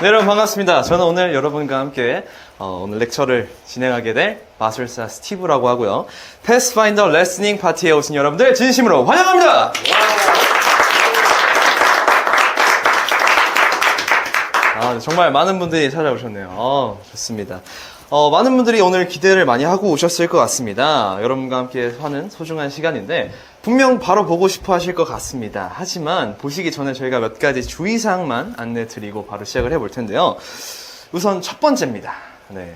네, 여러분 반갑습니다. 저는 오늘 여러분과 함께 오늘 렉처를 진행하게 될 마술사 스티브라고 하고요. 패스파인더 레스닝 파티에 오신 여러분들 진심으로 환영합니다. 네, 정말 많은 분들이 찾아오셨네요. 좋습니다. 많은 분들이 오늘 기대를 많이 하고 오셨을 것 같습니다. 여러분과 함께 하는 소중한 시간인데 분명 바로 보고 싶어 하실 것 같습니다. 하지만 보시기 전에 저희가 몇 가지 주의사항만 안내 드리고 바로 시작을 해볼 텐데요. 우선 첫 번째입니다. 네,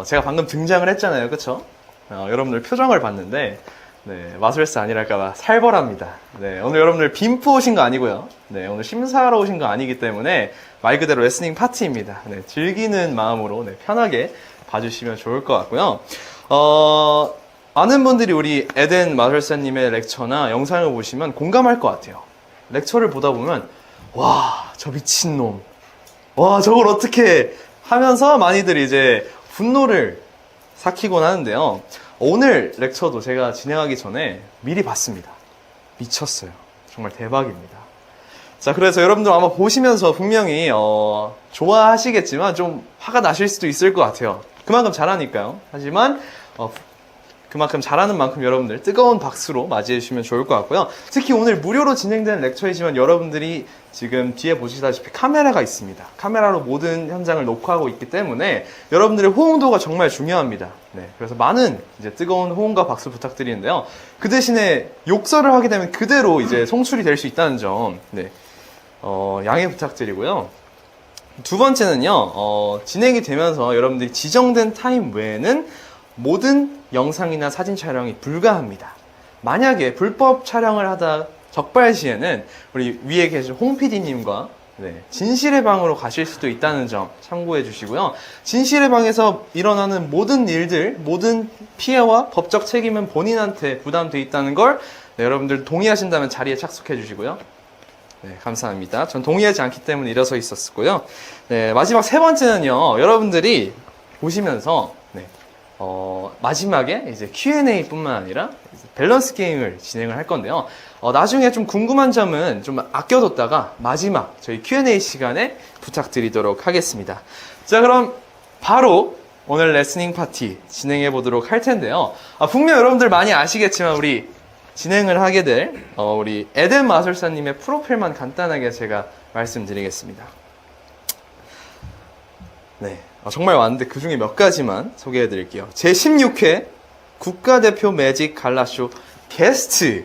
제가 방금 등장을 했잖아요. 그쵸? 여러분들 표정을 봤는데 네, 마술사 아니랄까봐 살벌합니다. 네, 오늘 여러분들 빔프 오신 거 아니고요. 네, 오늘 심사하러 오신 거 아니기 때문에 말 그대로 레슬링 파티입니다. 네, 즐기는 마음으로 편하게 봐주시면 좋을 것 같고요. 많은 분들이 우리 에덴 마술사님의 렉처나 영상을 보시면 공감할 것 같아요. 렉처를 보다 보면 와, 저 미친놈, 와, 저걸 어떻게 하면서 많이들 이제 분노를 삭히곤 하는데요. 오늘 렉처도 제가 진행하기 전에 미리 봤습니다. 미쳤어요. 정말 대박입니다. 자, 그래서 여러분들 아마 보시면서 분명히 좋아하시겠지만 좀 화가 나실 수도 있을 것 같아요. 그만큼 잘하니까요. 하지만 그만큼 잘하는 만큼 여러분들 뜨거운 박수로 맞이해 주시면 좋을 것 같고요. 특히 오늘 무료로 진행되는 렉처이지만 여러분들이 지금 뒤에 보시다시피 카메라가 있습니다. 카메라로 모든 현장을 녹화하고 있기 때문에 여러분들의 호응도가 정말 중요합니다. 네, 그래서 많은 이제 뜨거운 호응과 박수 부탁드리는데요. 그 대신에 욕설을 하게 되면 그대로 이제 송출이 될 수 있다는 점, 네, 양해 부탁드리고요. 두 번째는요, 진행이 되면서 여러분들이 지정된 타임 외에는 모든 영상이나 사진 촬영이 불가합니다. 만약에 불법 촬영을 하다 적발 시에는 우리 위에 계신 홍 PD님과 진실의 방으로 가실 수도 있다는 점 참고해 주시고요. 진실의 방에서 일어나는 모든 일들, 모든 피해와 법적 책임은 본인한테 부담돼 있다는 걸 여러분들 동의하신다면 자리에 착석해 주시고요. 네, 감사합니다. 전 동의하지 않기 때문에 일어서 있었고요. 네, 마지막 세 번째는요, 여러분들이 보시면서 마지막에 이제 Q&A 뿐만 아니라 밸런스 게임을 진행을 할 건데요. 나중에 좀 궁금한 점은 좀 아껴뒀다가 마지막 저희 Q&A 시간에 부탁드리도록 하겠습니다. 자, 그럼 바로 오늘 레스닝 파티 진행해 보도록 할 텐데요. 분명 여러분들 많이 아시겠지만 우리 진행을 하게 될 우리 에덴 마술사님의 프로필만 간단하게 제가 말씀드리겠습니다. 네, 정말 많은데 그 중에 몇 가지만 소개해 드릴게요. 제16회 국가대표 매직 갈라쇼 게스트.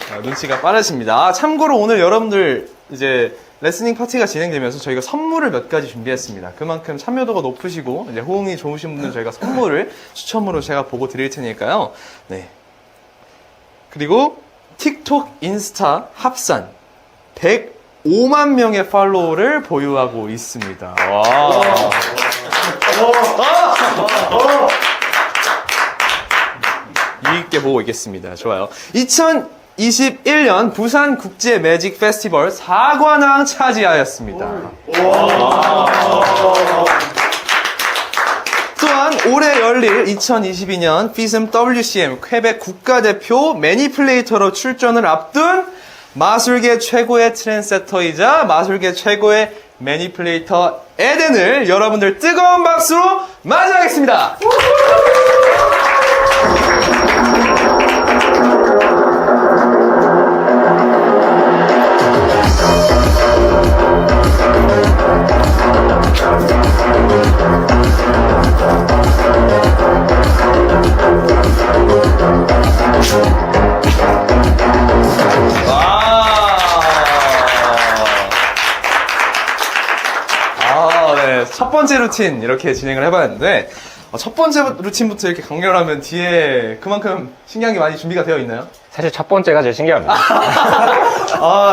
네, 눈치가 빠르십니다. 참고로 오늘 여러분들 이제 레스닝 파티가 진행되면서 저희가 선물을 몇 가지 준비했습니다. 그만큼 참여도가 높으시고 이제 호응이 좋으신 분들 저희가 선물을 추첨으로 제가 보고 드릴 테니까요. 네. 그리고 틱톡, 인스타 합산 105만 명의 팔로워를 보유하고 있습니다. 와. 이익게 보고 있겠습니다. 좋아요. 2021년 부산 국제 매직 페스티벌 4관왕 차지하였습니다. 또한 올해 열릴 2022년 FISM WCM 퀘벡 국가대표 매니플레이터로 출전을 앞둔 마술계 최고의 트렌드세터이자 마술계 최고의 매니플레이터 에덴을 여러분들 뜨거운 박수로 맞이하겠습니다. 첫 번째 루틴 이렇게 진행을 해봤는데 첫 번째 루틴부터 이렇게 강렬하면 뒤에 그만큼 신기한 게 많이 준비가 되어 있나요? 사실 첫 번째가 제일 신기합니다.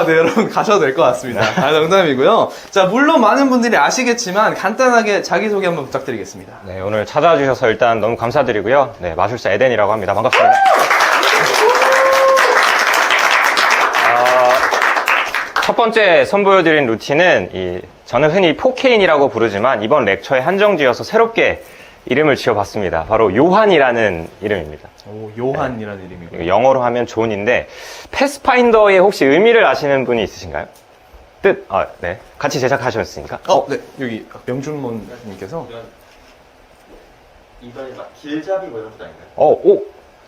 네, 여러분 가셔도 될 것 같습니다. 농담이고요. 자, 물론 많은 분들이 아시겠지만 간단하게 자기소개 한번 부탁드리겠습니다. 네, 오늘 찾아주셔서 일단 너무 감사드리고요. 네, 마술사 에덴이라고 합니다. 반갑습니다. 첫 번째 선보여드린 루틴은 저는 흔히 포케인이라고 부르지만 이번 렉처에 한정지어서 새롭게 이름을 지어봤습니다. 바로 요한이라는 이름입니다. 오, 요한이라는 이름이고. 영어로 하면 존인데 패스파인더의 혹시 의미를 아시는 분이 있으신가요? 뜻, 네. 같이 제작하셨으니까. 네. 여기 명준몬님께서. 이번에 막 길잡이 뭐 이런 것도 아닌가요? 오,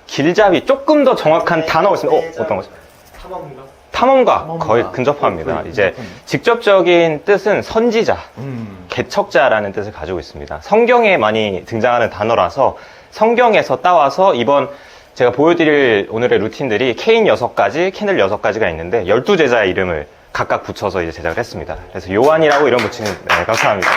길잡이. 조금 더 정확한 단어가 있습니다. 어떤 거죠? 탐험가? 탐험가. 거의 근접합니다. 거의 이제 근접합니다. 직접적인 뜻은 선지자, 음. 개척자라는 뜻을 가지고 있습니다. 성경에 많이 등장하는 단어라서 성경에서 따와서 이번 제가 보여드릴 오늘의 루틴들이 케인 6가지, 캔들 6가지가 있는데 12제자의 이름을 각각 붙여서 이제 제작을 했습니다. 그래서 요한이라고 이름 붙이는, 네, 감사합니다.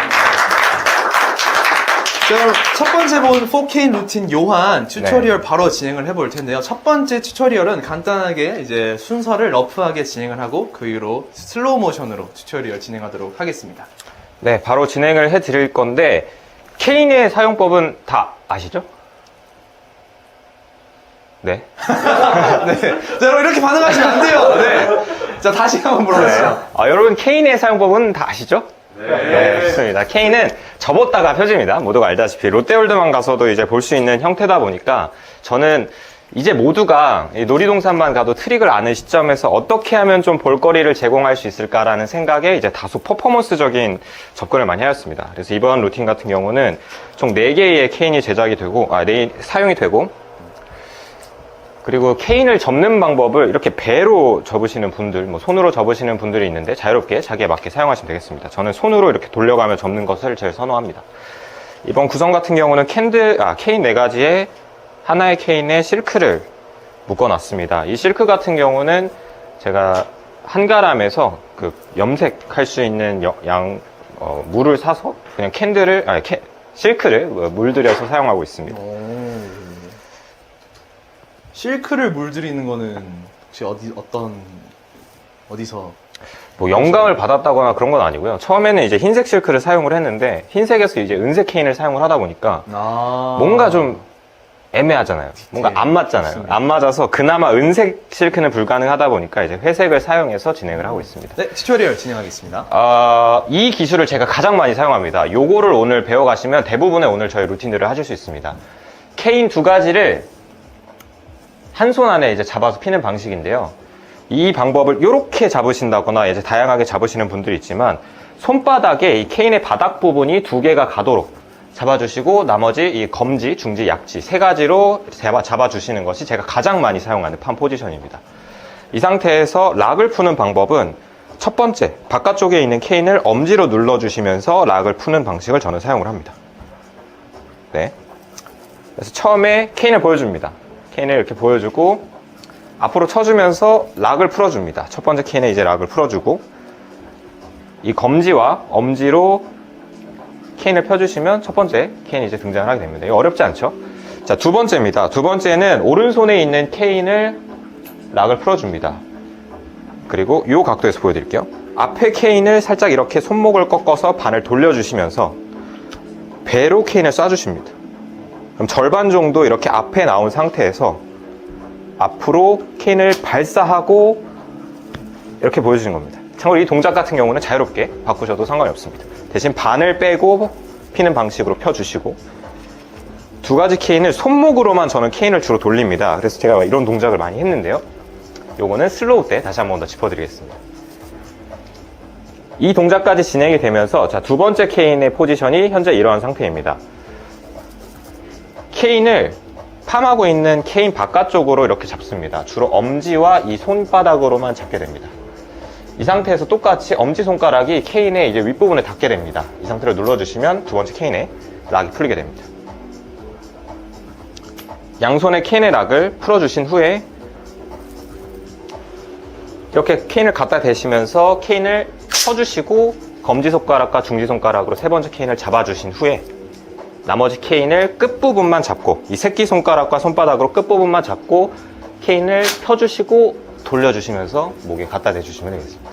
자, 그럼 첫 번째 본 4K 루틴 요한 튜토리얼 바로 진행을 해볼 텐데요. 첫 번째 튜토리얼은 간단하게 이제 순서를 러프하게 진행을 하고 그 이후로 슬로우 모션으로 튜토리얼 진행하도록 하겠습니다. 네, 바로 진행을 해 드릴 건데, 케인의 사용법은 다 아시죠? 네. 네. 자, 여러분 이렇게 반응하시면 안 돼요. 네. 자, 다시 한번 물어보시죠. 여러분, 케인의 사용법은 다 아시죠? 네, 좋습니다. 케인은 접었다가 펴집니다. 모두가 알다시피 롯데월드만 가서도 이제 볼 수 있는 형태다 보니까 저는 이제 모두가 이 놀이동산만 가도 트릭을 아는 시점에서 어떻게 하면 좀 볼거리를 제공할 수 있을까라는 생각에 이제 다소 퍼포먼스적인 접근을 많이 하였습니다. 그래서 이번 루틴 같은 경우는 총 4개의 케인이 제작이 되고, 사용이 되고, 그리고 케인을 접는 방법을 이렇게 배로 접으시는 분들, 뭐 손으로 접으시는 분들이 있는데 자유롭게 자기에 맞게 사용하시면 되겠습니다. 저는 손으로 이렇게 돌려가며 접는 것을 제일 선호합니다. 이번 구성 같은 경우는 케인 4가지에 하나의 케인에 실크를 묶어놨습니다. 이 실크 같은 경우는 제가 한가람에서 그 염색할 수 있는 물을 사서 그냥 실크를 물들여서 사용하고 있습니다. 실크를 물들이는 거는 혹시 어디서? 뭐 영감을 받았다거나 그런 건 아니고요. 처음에는 이제 흰색 실크를 사용을 했는데 흰색에서 이제 은색 케인을 사용을 하다 보니까 뭔가 좀 애매하잖아요. 뭔가 안 맞잖아요. 맞습니다. 안 맞아서 그나마 은색 실크는 불가능하다 보니까 이제 회색을 사용해서 진행을 하고 있습니다. 네, 튜토리얼 진행하겠습니다. 이 기술을 제가 가장 많이 사용합니다. 요거를 오늘 배워가시면 대부분의 오늘 저희 루틴들을 하실 수 있습니다. 케인 2가지를 한 손 안에 이제 잡아서 피는 방식인데요. 이 방법을 이렇게 잡으신다거나 이제 다양하게 잡으시는 분들이 있지만 손바닥에 이 케인의 바닥 부분이 2개가 가도록 잡아주시고 나머지 이 검지, 중지, 약지 3가지로 잡아주시는 것이 제가 가장 많이 사용하는 판 포지션입니다. 이 상태에서 락을 푸는 방법은 첫 번째, 바깥쪽에 있는 케인을 엄지로 눌러주시면서 락을 푸는 방식을 저는 사용을 합니다. 네. 그래서 처음에 케인을 보여줍니다. 케인을 이렇게 보여주고 앞으로 쳐주면서 락을 풀어줍니다. 첫 번째 케인에 이제 락을 풀어주고 이 검지와 엄지로 케인을 펴주시면 첫 번째 케인이 이제 등장을 하게 됩니다. 이거 어렵지 않죠? 자, 두 번째입니다. 두 번째는 오른손에 있는 케인을 락을 풀어줍니다. 그리고 이 각도에서 보여드릴게요. 앞에 케인을 살짝 이렇게 손목을 꺾어서 반을 돌려주시면서 배로 케인을 쏴주십니다. 그럼 절반 정도 이렇게 앞에 나온 상태에서 앞으로 케인을 발사하고 이렇게 보여주는 겁니다. 참고로 이 동작 같은 경우는 자유롭게 바꾸셔도 상관이 없습니다. 대신 반을 빼고 피는 방식으로 펴주시고 2가지 케인을 손목으로만 저는 케인을 주로 돌립니다. 그래서 제가 이런 동작을 많이 했는데요. 요거는 슬로우 때 다시 한 번 더 짚어드리겠습니다. 이 동작까지 진행이 되면서 자, 2번째 케인의 포지션이 현재 이러한 상태입니다. 케인을 팜하고 있는 케인 바깥쪽으로 이렇게 잡습니다. 주로 엄지와 이 손바닥으로만 잡게 됩니다. 이 상태에서 똑같이 엄지손가락이 케인의 이제 윗부분에 닿게 됩니다. 이 상태로 눌러주시면 2번째 케인의 락이 풀리게 됩니다. 양손에 케인의 락을 풀어주신 후에 이렇게 케인을 갖다 대시면서 케인을 펴주시고 검지손가락과 중지손가락으로 3번째 케인을 잡아주신 후에 나머지 케인을 끝부분만 잡고 이 새끼손가락과 손바닥으로 끝부분만 잡고 케인을 펴주시고 돌려주시면서 목에 갖다 대주시면 되겠습니다.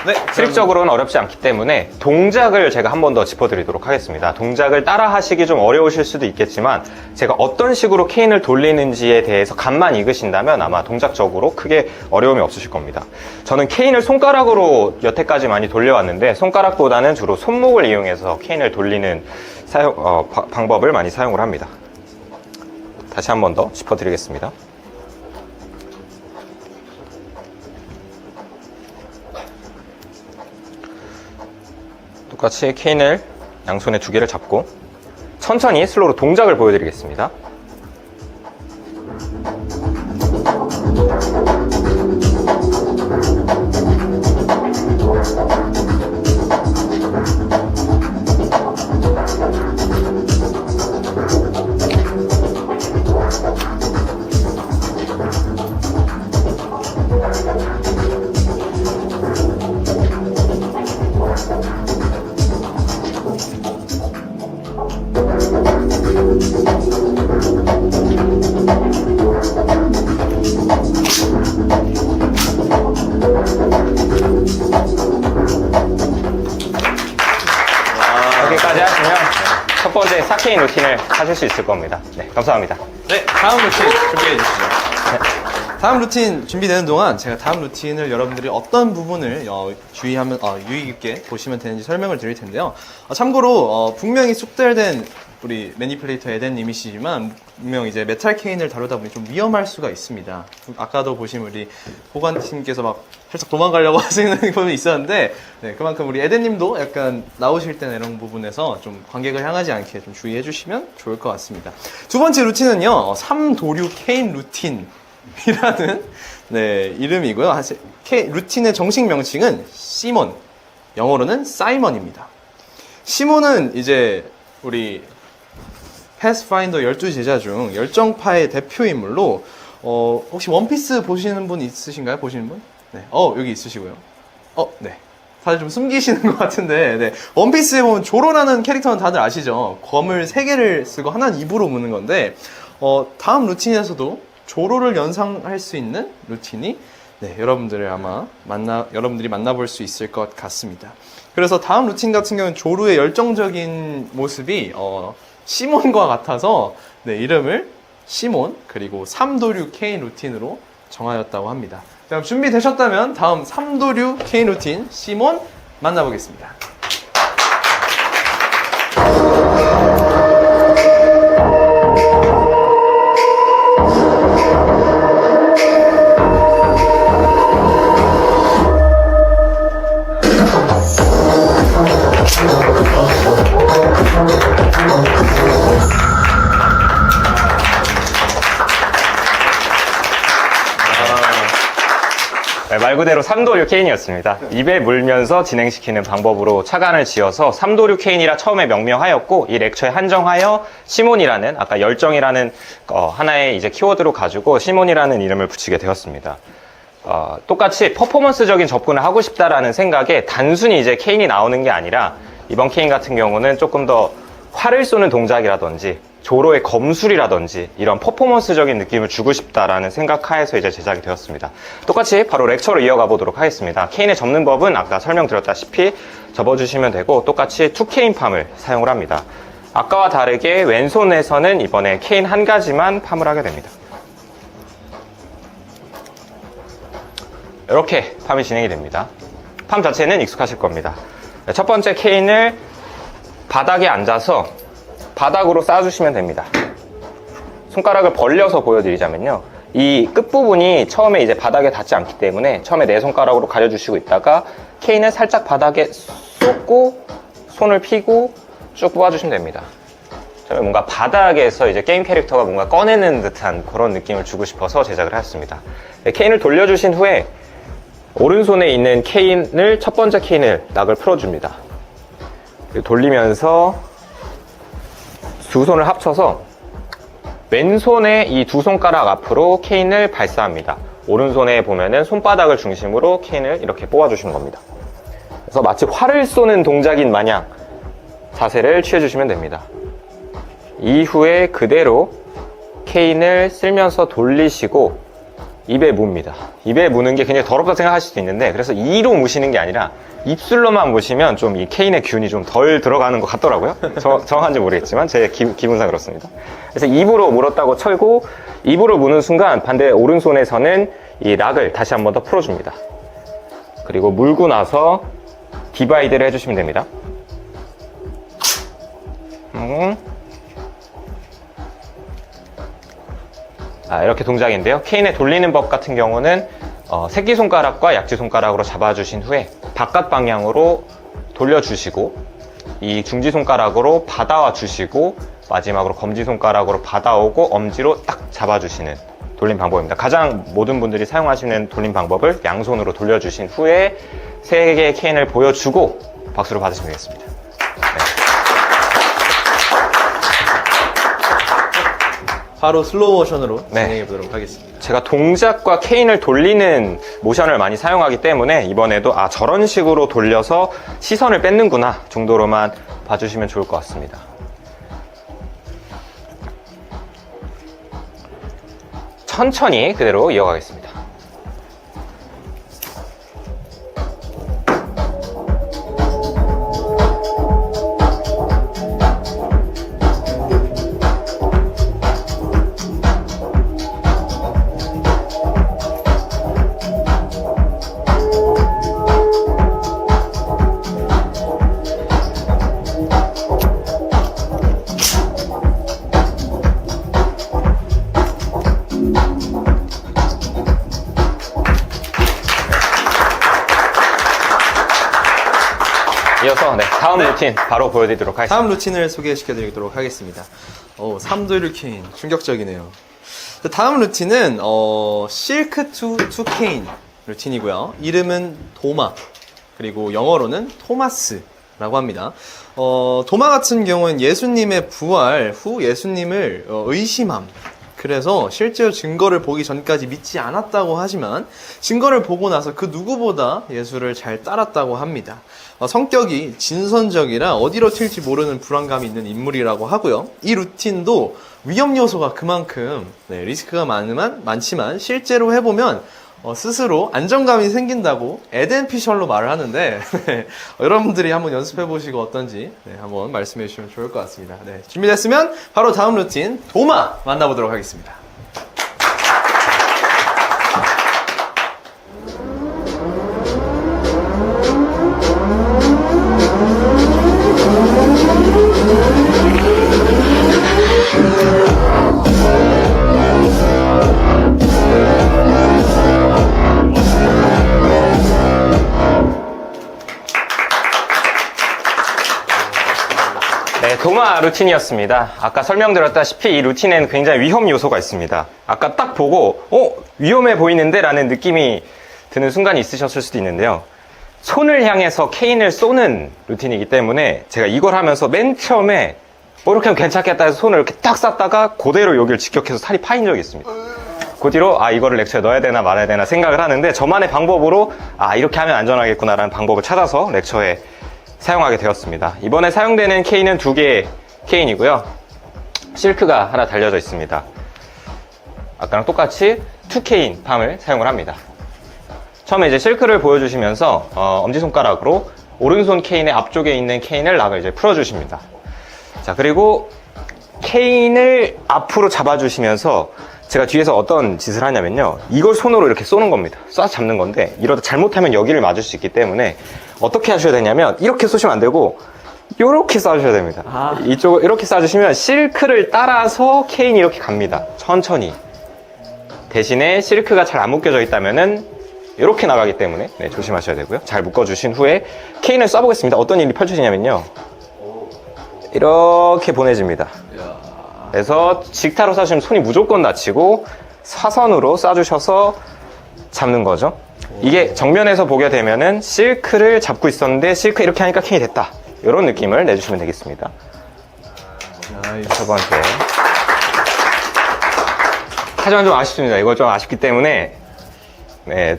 네. 트릭적으로는 어렵지 않기 때문에 동작을 제가 한 번 더 짚어드리도록 하겠습니다. 동작을 따라 하시기 좀 어려우실 수도 있겠지만 제가 어떤 식으로 케인을 돌리는지에 대해서 감만 익으신다면 아마 동작적으로 크게 어려움이 없으실 겁니다. 저는 케인을 손가락으로 여태까지 많이 돌려왔는데 손가락보다는 주로 손목을 이용해서 케인을 돌리는 방법을 많이 사용을 합니다. 다시 한 번 더 짚어드리겠습니다. 똑같이 케인을 양손에 2개를 잡고 천천히 슬로우로 동작을 보여드리겠습니다. 여기까지 하시면 첫 번째 4K 루틴을 하실 수 있을 겁니다. 네, 감사합니다. 네, 다음 루틴 준비해 주시죠. 다음 루틴 준비되는 동안 제가 다음 루틴을 여러분들이 어떤 부분을 주의하면 유의 깊게 보시면 되는지 설명을 드릴 텐데요. 참고로 분명히 숙달된 우리 매니플레이터 에덴님이시지만 분명 이제 메탈 케인을 다루다 보니 좀 위험할 수가 있습니다. 아까도 보신 우리 보관팀께서 막 살짝 도망가려고 하시는 부분이 있었는데, 네, 그만큼 우리 에덴님도 약간 나오실 때는 이런 부분에서 좀 관객을 향하지 않게 좀 주의해 주시면 좋을 것 같습니다. 두 번째 루틴은요, 3도류 케인 루틴이라는 네, 이름이고요. 루틴의 정식 명칭은 시몬, 영어로는 사이먼입니다. 시몬은 이제 우리 패스파인더 12제자 중 열정파의 대표 인물로 혹시 원피스 보시는 분 있으신가요? 보시는 분? 네. 여기 있으시고요. 네. 다들 좀 숨기시는 것 같은데, 네. 원피스에 보면 조로라는 캐릭터는 다들 아시죠? 검을 3개를 쓰고 하나는 입으로 무는 건데, 다음 루틴에서도 조로를 연상할 수 있는 루틴이, 네, 여러분들이 만나볼 수 있을 것 같습니다. 그래서 다음 루틴 같은 경우는 조로의 열정적인 모습이, 시몬과 같아서, 네, 이름을 시몬, 그리고 3도류 케인 루틴으로 정하였다고 합니다. 그럼 준비되셨다면 다음 3도류 케인 루틴 시몬 만나보겠습니다. 네, 말 그대로 3도류 케인이었습니다. 입에 물면서 진행시키는 방법으로 차관을 지어서 3도류 케인이라 처음에 명명하였고, 이 렉처에 한정하여 시몬이라는, 아까 열정이라는 하나의 이제 키워드로 가지고 시몬이라는 이름을 붙이게 되었습니다. 똑같이 퍼포먼스적인 접근을 하고 싶다라는 생각에 단순히 이제 케인이 나오는 게 아니라, 이번 케인 같은 경우는 조금 더 활을 쏘는 동작이라든지 조로의 검술이라든지 이런 퍼포먼스적인 느낌을 주고 싶다라는 생각하에서 이제 제작이 되었습니다. 똑같이 바로 렉처로 이어가 보도록 하겠습니다. 케인의 접는 법은 아까 설명드렸다시피 접어주시면 되고, 똑같이 2케인 팜을 사용을 합니다. 아까와 다르게 왼손에서는 이번에 케인 한 가지만 팜을 하게 됩니다. 이렇게 팜이 진행이 됩니다. 팜 자체는 익숙하실 겁니다. 첫 번째 케인을 바닥에 앉아서 바닥으로 쌓아주시면 됩니다. 손가락을 벌려서 보여드리자면요, 이 끝부분이 처음에 이제 바닥에 닿지 않기 때문에 처음에 네 손가락으로 가려주시고 있다가 케인을 살짝 바닥에 쏟고 손을 펴고 쭉 뽑아주시면 됩니다. 처음에 뭔가 바닥에서 이제 게임 캐릭터가 뭔가 꺼내는 듯한 그런 느낌을 주고 싶어서 제작을 하였습니다. 케인을 돌려주신 후에 오른손에 있는 케인을, 첫 번째 케인을 낙을 풀어줍니다. 돌리면서 두 손을 합쳐서 왼손에 이 두 손가락 앞으로 케인을 발사합니다. 오른손에 보면은 손바닥을 중심으로 케인을 이렇게 뽑아주시는 겁니다. 그래서 마치 활을 쏘는 동작인 마냥 자세를 취해주시면 됩니다. 이후에 그대로 케인을 쓸면서 돌리시고, 입에 뭅니다. 입에 무는 게 굉장히 더럽다 생각하실 수도 있는데, 그래서 이로 무시는 게 아니라 입술로만 무시면 좀 이 케인의 균이 좀 덜 들어가는 것 같더라고요. 정확한지 모르겠지만 제 기분상 그렇습니다. 그래서 입으로 물었다고 쳐고, 입으로 무는 순간 반대 오른손에서는 이 락을 다시 한 번 더 풀어줍니다. 그리고 물고 나서 디바이드를 해주시면 됩니다. 이렇게 동작인데요. 케인의 돌리는 법 같은 경우는 새끼손가락과 약지손가락으로 잡아주신 후에 바깥 방향으로 돌려주시고, 이 중지손가락으로 받아와 주시고, 마지막으로 검지손가락으로 받아오고 엄지로 딱 잡아주시는 돌림 방법입니다. 가장 모든 분들이 사용하시는 돌림 방법을 양손으로 돌려주신 후에 3개의 케인을 보여주고 박수를 받으시면 되겠습니다. 바로 슬로우 모션으로 네. 진행해 보도록 하겠습니다. 제가 동작과 케인을 돌리는 모션을 많이 사용하기 때문에 이번에도 저런 식으로 돌려서 시선을 뺏는구나 정도로만 봐주시면 좋을 것 같습니다. 천천히 그대로 이어가겠습니다. 이어서 다음 루틴 바로 보여드리도록 하겠습니다. 다음 루틴을 소개시켜 드리도록 하겠습니다. 3도일 케인 충격적이네요. 다음 루틴은 실크 투 케인 루틴이고요. 이름은 도마, 그리고 영어로는 토마스라고 합니다. 도마 같은 경우는 예수님의 부활 후 예수님을 의심함, 그래서 실제로 증거를 보기 전까지 믿지 않았다고 하지만 증거를 보고 나서 그 누구보다 예수를 잘 따랐다고 합니다. 성격이 진선적이라 어디로 튈지 모르는 불안감이 있는 인물이라고 하고요. 이 루틴도 위험 요소가 그만큼 리스크가 많지만 실제로 해보면 스스로 안정감이 생긴다고 에덴 피셜로 말을 하는데 여러분들이 한번 연습해보시고 어떤지 한번 말씀해 주시면 좋을 것 같습니다. 준비됐으면 바로 다음 루틴 도마 만나보도록 하겠습니다. 도마 루틴이었습니다. 아까 설명드렸다시피 이 루틴에는 굉장히 위험 요소가 있습니다. 아까 딱 보고 위험해 보이는데 라는 느낌이 드는 순간이 있으셨을 수도 있는데요. 손을 향해서 케인을 쏘는 루틴이기 때문에 제가 이걸 하면서 맨 처음에 이렇게 하면 괜찮겠다 해서 손을 이렇게 딱 쐈다가 그대로 여기를 직격해서 살이 파인 적이 있습니다. 그 뒤로 이거를 렉처에 넣어야 되나 말아야 되나 생각을 하는데 저만의 방법으로 이렇게 하면 안전하겠구나 라는 방법을 찾아서 렉처에 사용하게 되었습니다. 이번에 사용되는 케인은 2개의 케인이고요. 실크가 하나 달려져 있습니다. 아까랑 똑같이 2케인 팜을 사용을 합니다. 처음에 이제 실크를 보여주시면서 엄지손가락으로 오른손 케인의 앞쪽에 있는 케인을 락을 이제 풀어주십니다. 자, 그리고 케인을 앞으로 잡아주시면서 제가 뒤에서 어떤 짓을 하냐면요, 이걸 손으로 이렇게 쏘는 겁니다. 쏴서 잡는 건데 이러다 잘못하면 여기를 맞을 수 있기 때문에 어떻게 하셔야 되냐면 이렇게 쏘시면 안 되고 이렇게 쏴주셔야 됩니다. 이쪽을 이렇게 쏴주시면 실크를 따라서 케인이 이렇게 갑니다. 천천히. 대신에 실크가 잘 안 묶여져 있다면은 이렇게 나가기 때문에 조심하셔야 되고요. 잘 묶어주신 후에 케인을 쏴보겠습니다. 어떤 일이 펼쳐지냐면요, 이렇게 보내집니다. 그래서 직타로 쏴주시면 손이 무조건 다치고 사선으로 쏴주셔서 잡는 거죠. 이게 정면에서 보게 되면은 실크를 잡고 있었는데 실크 이렇게 하니까 킹이 됐다, 이런 느낌을 내주시면 되겠습니다. 첫 번째. 하지만 좀 아쉽습니다. 이거 좀 아쉽기 때문에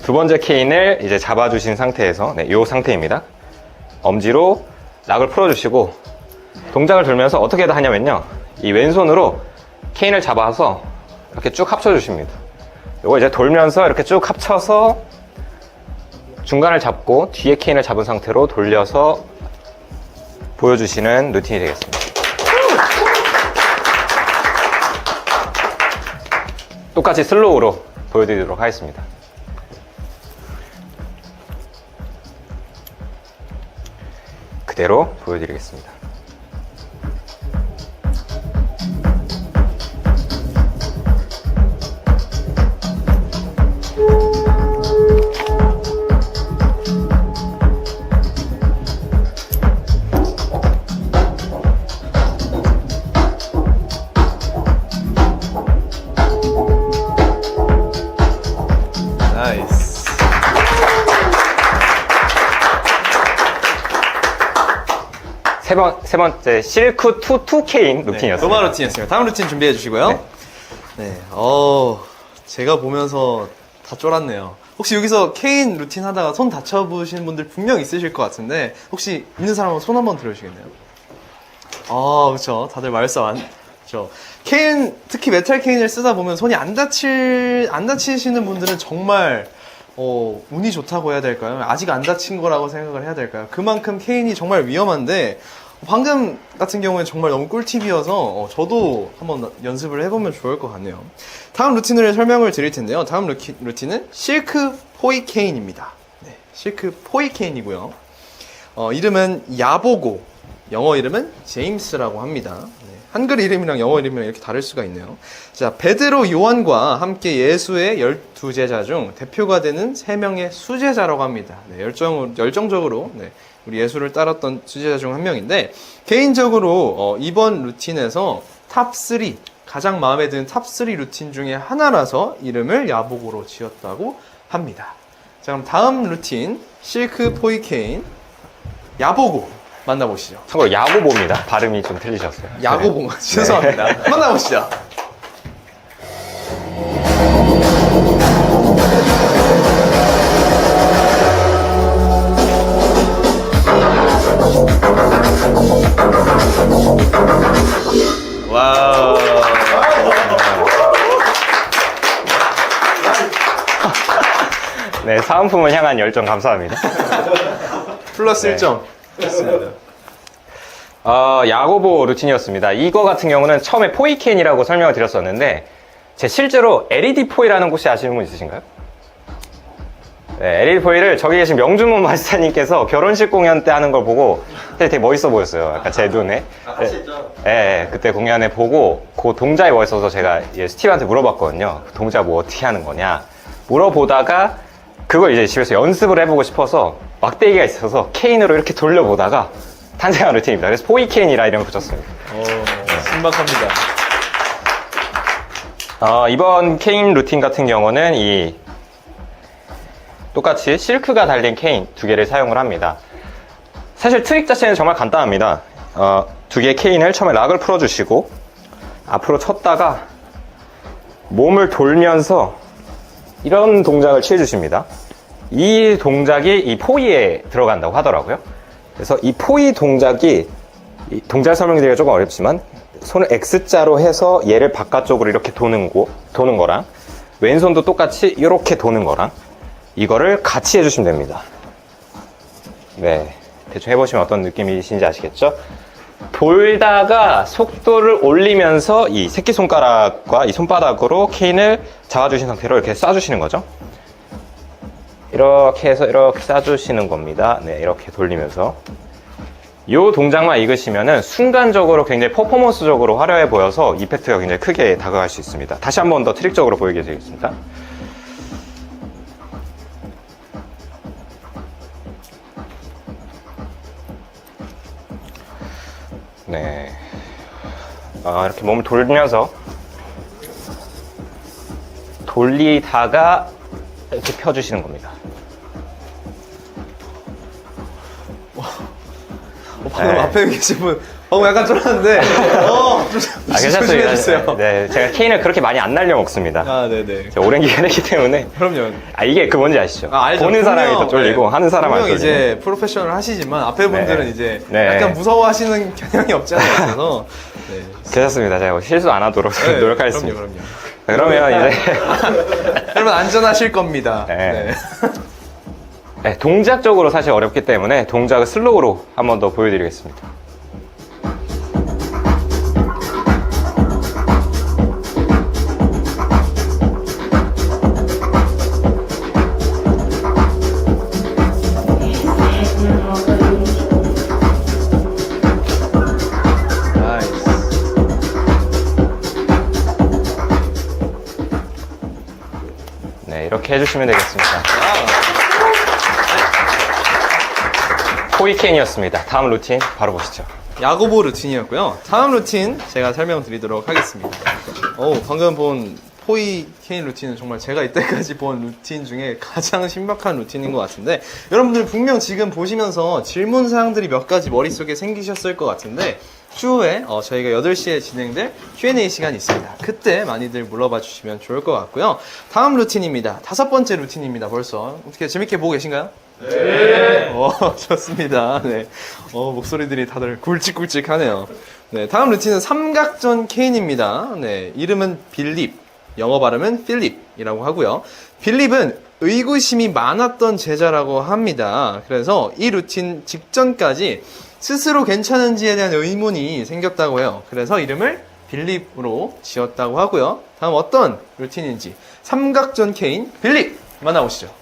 두 번째 케인을 이제 잡아주신 상태에서 이 상태입니다. 엄지로 락을 풀어주시고 동작을 돌면서 어떻게 하냐면요, 이 왼손으로 케인을 잡아서 이렇게 쭉 합쳐주십니다. 요거 이제 돌면서 이렇게 쭉 합쳐서 중간을 잡고 뒤에 케인을 잡은 상태로 돌려서 보여주시는 루틴이 되겠습니다. 똑같이 슬로우로 보여드리도록 하겠습니다. 그대로 보여드리겠습니다. 나이스. 세 번째 실크 투 케인 루틴이었어요. 로마 루틴이었습니다. 다음 루틴 준비해 주시고요. 네. 네. 제가 보면서 다 쫄았네요. 혹시 여기서 케인 루틴 하다가 손 다쳐보신 분들 분명 있으실 것 같은데, 혹시 있는 사람은 손 한번 들어주시겠네요? 그쵸. 다들 말싸움. 그쵸. 케인, 특히 메탈 케인을 쓰다 보면 손이 안 다치시는 분들은 정말, 운이 좋다고 해야 될까요? 아직 안 다친 거라고 생각을 해야 될까요? 그만큼 케인이 정말 위험한데, 방금 같은 경우는 정말 너무 꿀팁이어서 저도 한번 연습을 해보면 좋을 것 같네요. 다음 루틴을 설명을 드릴 텐데요. 다음 루틴은 실크 포이 케인입니다. 네, 실크 포이 케인이고요. 이름은 야보고, 영어 이름은 제임스라고 합니다. 네, 한글 이름이랑 영어 이름이랑 이렇게 다를 수가 있네요. 자, 베드로 요한과 함께 예수의 12제자 중 대표가 되는 3명의 수제자라고 합니다. 네, 열정적으로 네, 우리 예수를 따랐던 수제자 중 한 명인데, 개인적으로 이번 루틴에서 탑3, 가장 마음에 드는 탑3 루틴 중에 하나라서 이름을 야보고로 지었다고 합니다. 자, 그럼 다음 루틴 실크 포이 케인 야보고 만나보시죠. 참고로 야고보입니다. 발음이 좀 틀리셨어요. 야고보 죄송합니다. 만나보시죠. 와우. 네, 사은품을 향한 열정 감사합니다. 플러스 네. 1점. 좋습니다. 야고보 루틴이었습니다. 이거 같은 경우는 처음에 포이켄이라고 설명을 드렸었는데, 제 실제로 LED 포이라는 곳이 아시는 분 있으신가요? 네, LED 포이를 저기 계신 명준문 마스터님께서 결혼식 공연 때 하는 걸 보고 되게 멋있어 보였어요. 약간 제 눈에. 같이 했죠? 네, 그때 공연에 보고 그 동작이 멋있어서 제가 스티브한테 물어봤거든요. 그 동작 뭐 어떻게 하는 거냐 물어보다가 그걸 이제 집에서 연습을 해보고 싶어서 막대기가 있어서 케인으로 이렇게 돌려보다가 탄생한 루틴입니다. 그래서 포이 케인이라 이름을 붙였습니다. 신박합니다. 이번 케인 루틴 같은 경우는 이 똑같이 실크가 달린 케인 2개를 사용을 합니다. 사실 트릭 자체는 정말 간단합니다. 2개의 케인을 처음에 락을 풀어주시고 앞으로 쳤다가 몸을 돌면서 이런 동작을 취해주십니다. 이 동작이 이 포이에 들어간다고 하더라고요. 그래서 이 포이 동작이, 이 동작 설명드리기가 조금 어렵지만 손을 X자로 해서 얘를 바깥쪽으로 이렇게 도는 거랑 왼손도 똑같이 이렇게 도는 거랑 이거를 같이 해주시면 됩니다. 네, 대충 해보시면 어떤 느낌이신지 아시겠죠? 돌다가 속도를 올리면서 이 새끼손가락과 이 손바닥으로 케인을 잡아주신 상태로 이렇게 쏴주시는 거죠. 이렇게 해서 이렇게 쏴주시는 겁니다. 네, 이렇게 돌리면서 이 동작만 익으시면은 순간적으로 굉장히 퍼포먼스적으로 화려해 보여서 이펙트가 굉장히 크게 다가갈 수 있습니다. 다시 한 번 더 트릭적으로 보이게 되겠습니다. 네, 이렇게 몸을 돌면서 돌리다가 이렇게 펴주시는 겁니다. 방금 네. 앞에 계신 분, 약간 쫄았는데, 조심해주세요. 네, 제가 케인을 그렇게 많이 안 날려 먹습니다. 네네. 제가 오랜 기간 했기 때문에. 그럼요. 이게 그 뭔지 아시죠? 알죠. 보는 사람이 더 쫄리고 하는 사람은 안 분명 쫄리고. 이제 프로페셔널 하시지만 앞에 분들은 이제 네. 약간 무서워하시는 경향이 없지 않아 있어서. 네. 괜찮습니다. 제가 실수 안 하도록 네, 노력하겠습니다. 그럼요. 그러면 이제 여러분 안전하실 겁니다. 네. 네, 동작적으로 사실 어렵기 때문에 동작을 슬로우로 한 번 더 보여드리겠습니다. 나이스. 네, 이렇게 해주시면 되겠습니다. 포이켄이었습니다. 다음 루틴 바로 보시죠. 야구보 루틴이었고요. 다음 루틴 제가 설명드리도록 하겠습니다. 방금 본 포이 케인 루틴은 정말 제가 이때까지 본 루틴 중에 가장 신박한 루틴인 것 같은데, 여러분들 분명 지금 보시면서 질문 사항들이 몇 가지 머릿속에 생기셨을 것 같은데, 추후에 저희가 8시에 진행될 Q&A 시간이 있습니다. 그때 많이들 물어봐 주시면 좋을 것 같고요. 다음 루틴입니다. 5번째 루틴입니다. 벌써 어떻게 재밌게 보고 계신가요? 네. 좋습니다. 네. 목소리들이 다들 굵직굵직하네요. 네. 다음 루틴은 삼각전 케인입니다. 네. 이름은 빌립. 영어 발음은 필립이라고 하고요. 빌립은 의구심이 많았던 제자라고 합니다. 그래서 이 루틴 직전까지 스스로 괜찮은지에 대한 의문이 생겼다고 해요. 그래서 이름을 빌립으로 지었다고 하고요. 다음 어떤 루틴인지 삼각전 케인 빌립 만나보시죠.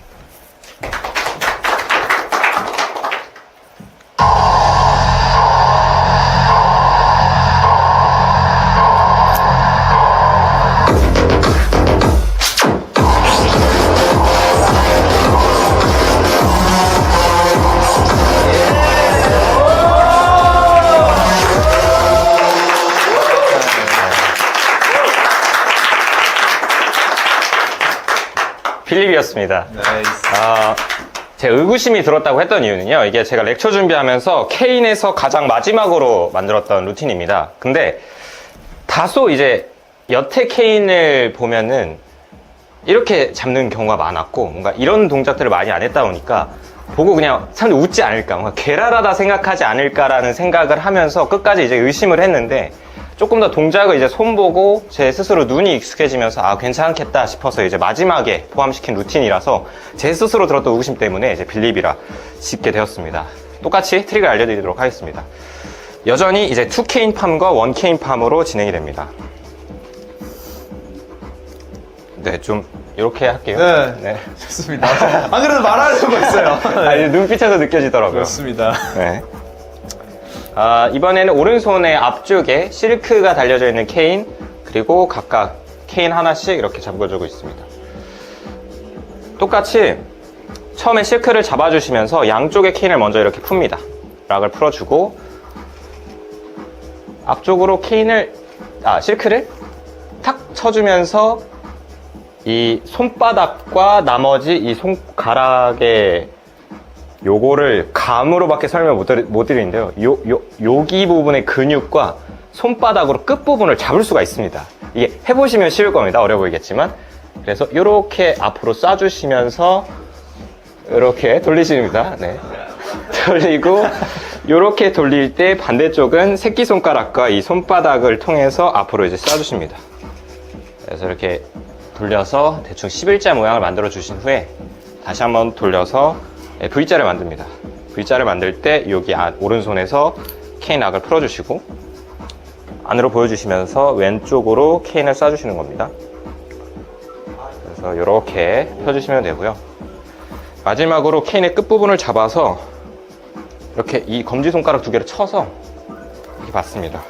필립이었습니다. 나이스. 제 의구심이 들었다고 했던 이유는요, 이게 제가 렉처 준비하면서 케인에서 가장 마지막으로 만들었던 루틴입니다. 근데 다소 이제 여태 케인을 보면은 이렇게 잡는 경우가 많았고, 뭔가 이런 동작들을 많이 안 했다 보니까 보고 그냥 사람들이 웃지 않을까, 뭔가 괴랄하다 생각하지 않을까라는 생각을 하면서 끝까지 이제 의심을 했는데, 조금 더 동작을 이제 손보고 제 스스로 눈이 익숙해지면서 괜찮겠다 싶어서 이제 마지막에 포함시킨 루틴이라서 제 스스로 들었던 의구심 때문에 이제 빌립이라 짓게 되었습니다. 똑같이 트릭을 알려드리도록 하겠습니다. 여전히 이제 2K인 팜과 1K인 팜으로 진행이 됩니다. 네, 좀 이렇게 할게요. 네. 좋습니다. 안 그래도 말하려고 했어요. 눈빛에서 느껴지더라고요. 그렇습니다. 네. 이번에는 오른손의 앞쪽에 실크가 달려져 있는 케인, 그리고 각각 케인 하나씩 이렇게 잡아주고 있습니다. 똑같이 처음에 실크를 잡아주시면서 양쪽의 케인을 먼저 이렇게 풉니다. 락을 풀어주고 앞쪽으로 실크를 탁 쳐주면서 이 손바닥과 나머지 이 손가락의 요거를 감으로밖에 설명 못 드리는데요. 여기 부분의 근육과 손바닥으로 끝부분을 잡을 수가 있습니다. 이게 해보시면 쉬울 겁니다. 어려 보이겠지만. 그래서 이렇게 앞으로 쏴주시면서 이렇게 돌리십니다. 네. 돌리고 이렇게 돌릴 때 반대쪽은 새끼손가락과 이 손바닥을 통해서 앞으로 이제 쏴주십니다. 그래서 이렇게 돌려서 대충 11자 모양을 만들어 주신 후에 다시 한번 돌려서 V자를 만듭니다. V자를 만들 때 여기 오른손에서 케인 락을 풀어주시고 안으로 보여주시면서 왼쪽으로 케인을 쏴주시는 겁니다. 그래서 이렇게 펴주시면 되고요. 마지막으로 케인의 끝부분을 잡아서 이렇게 이 검지손가락 2개를 쳐서 이렇게 받습니다.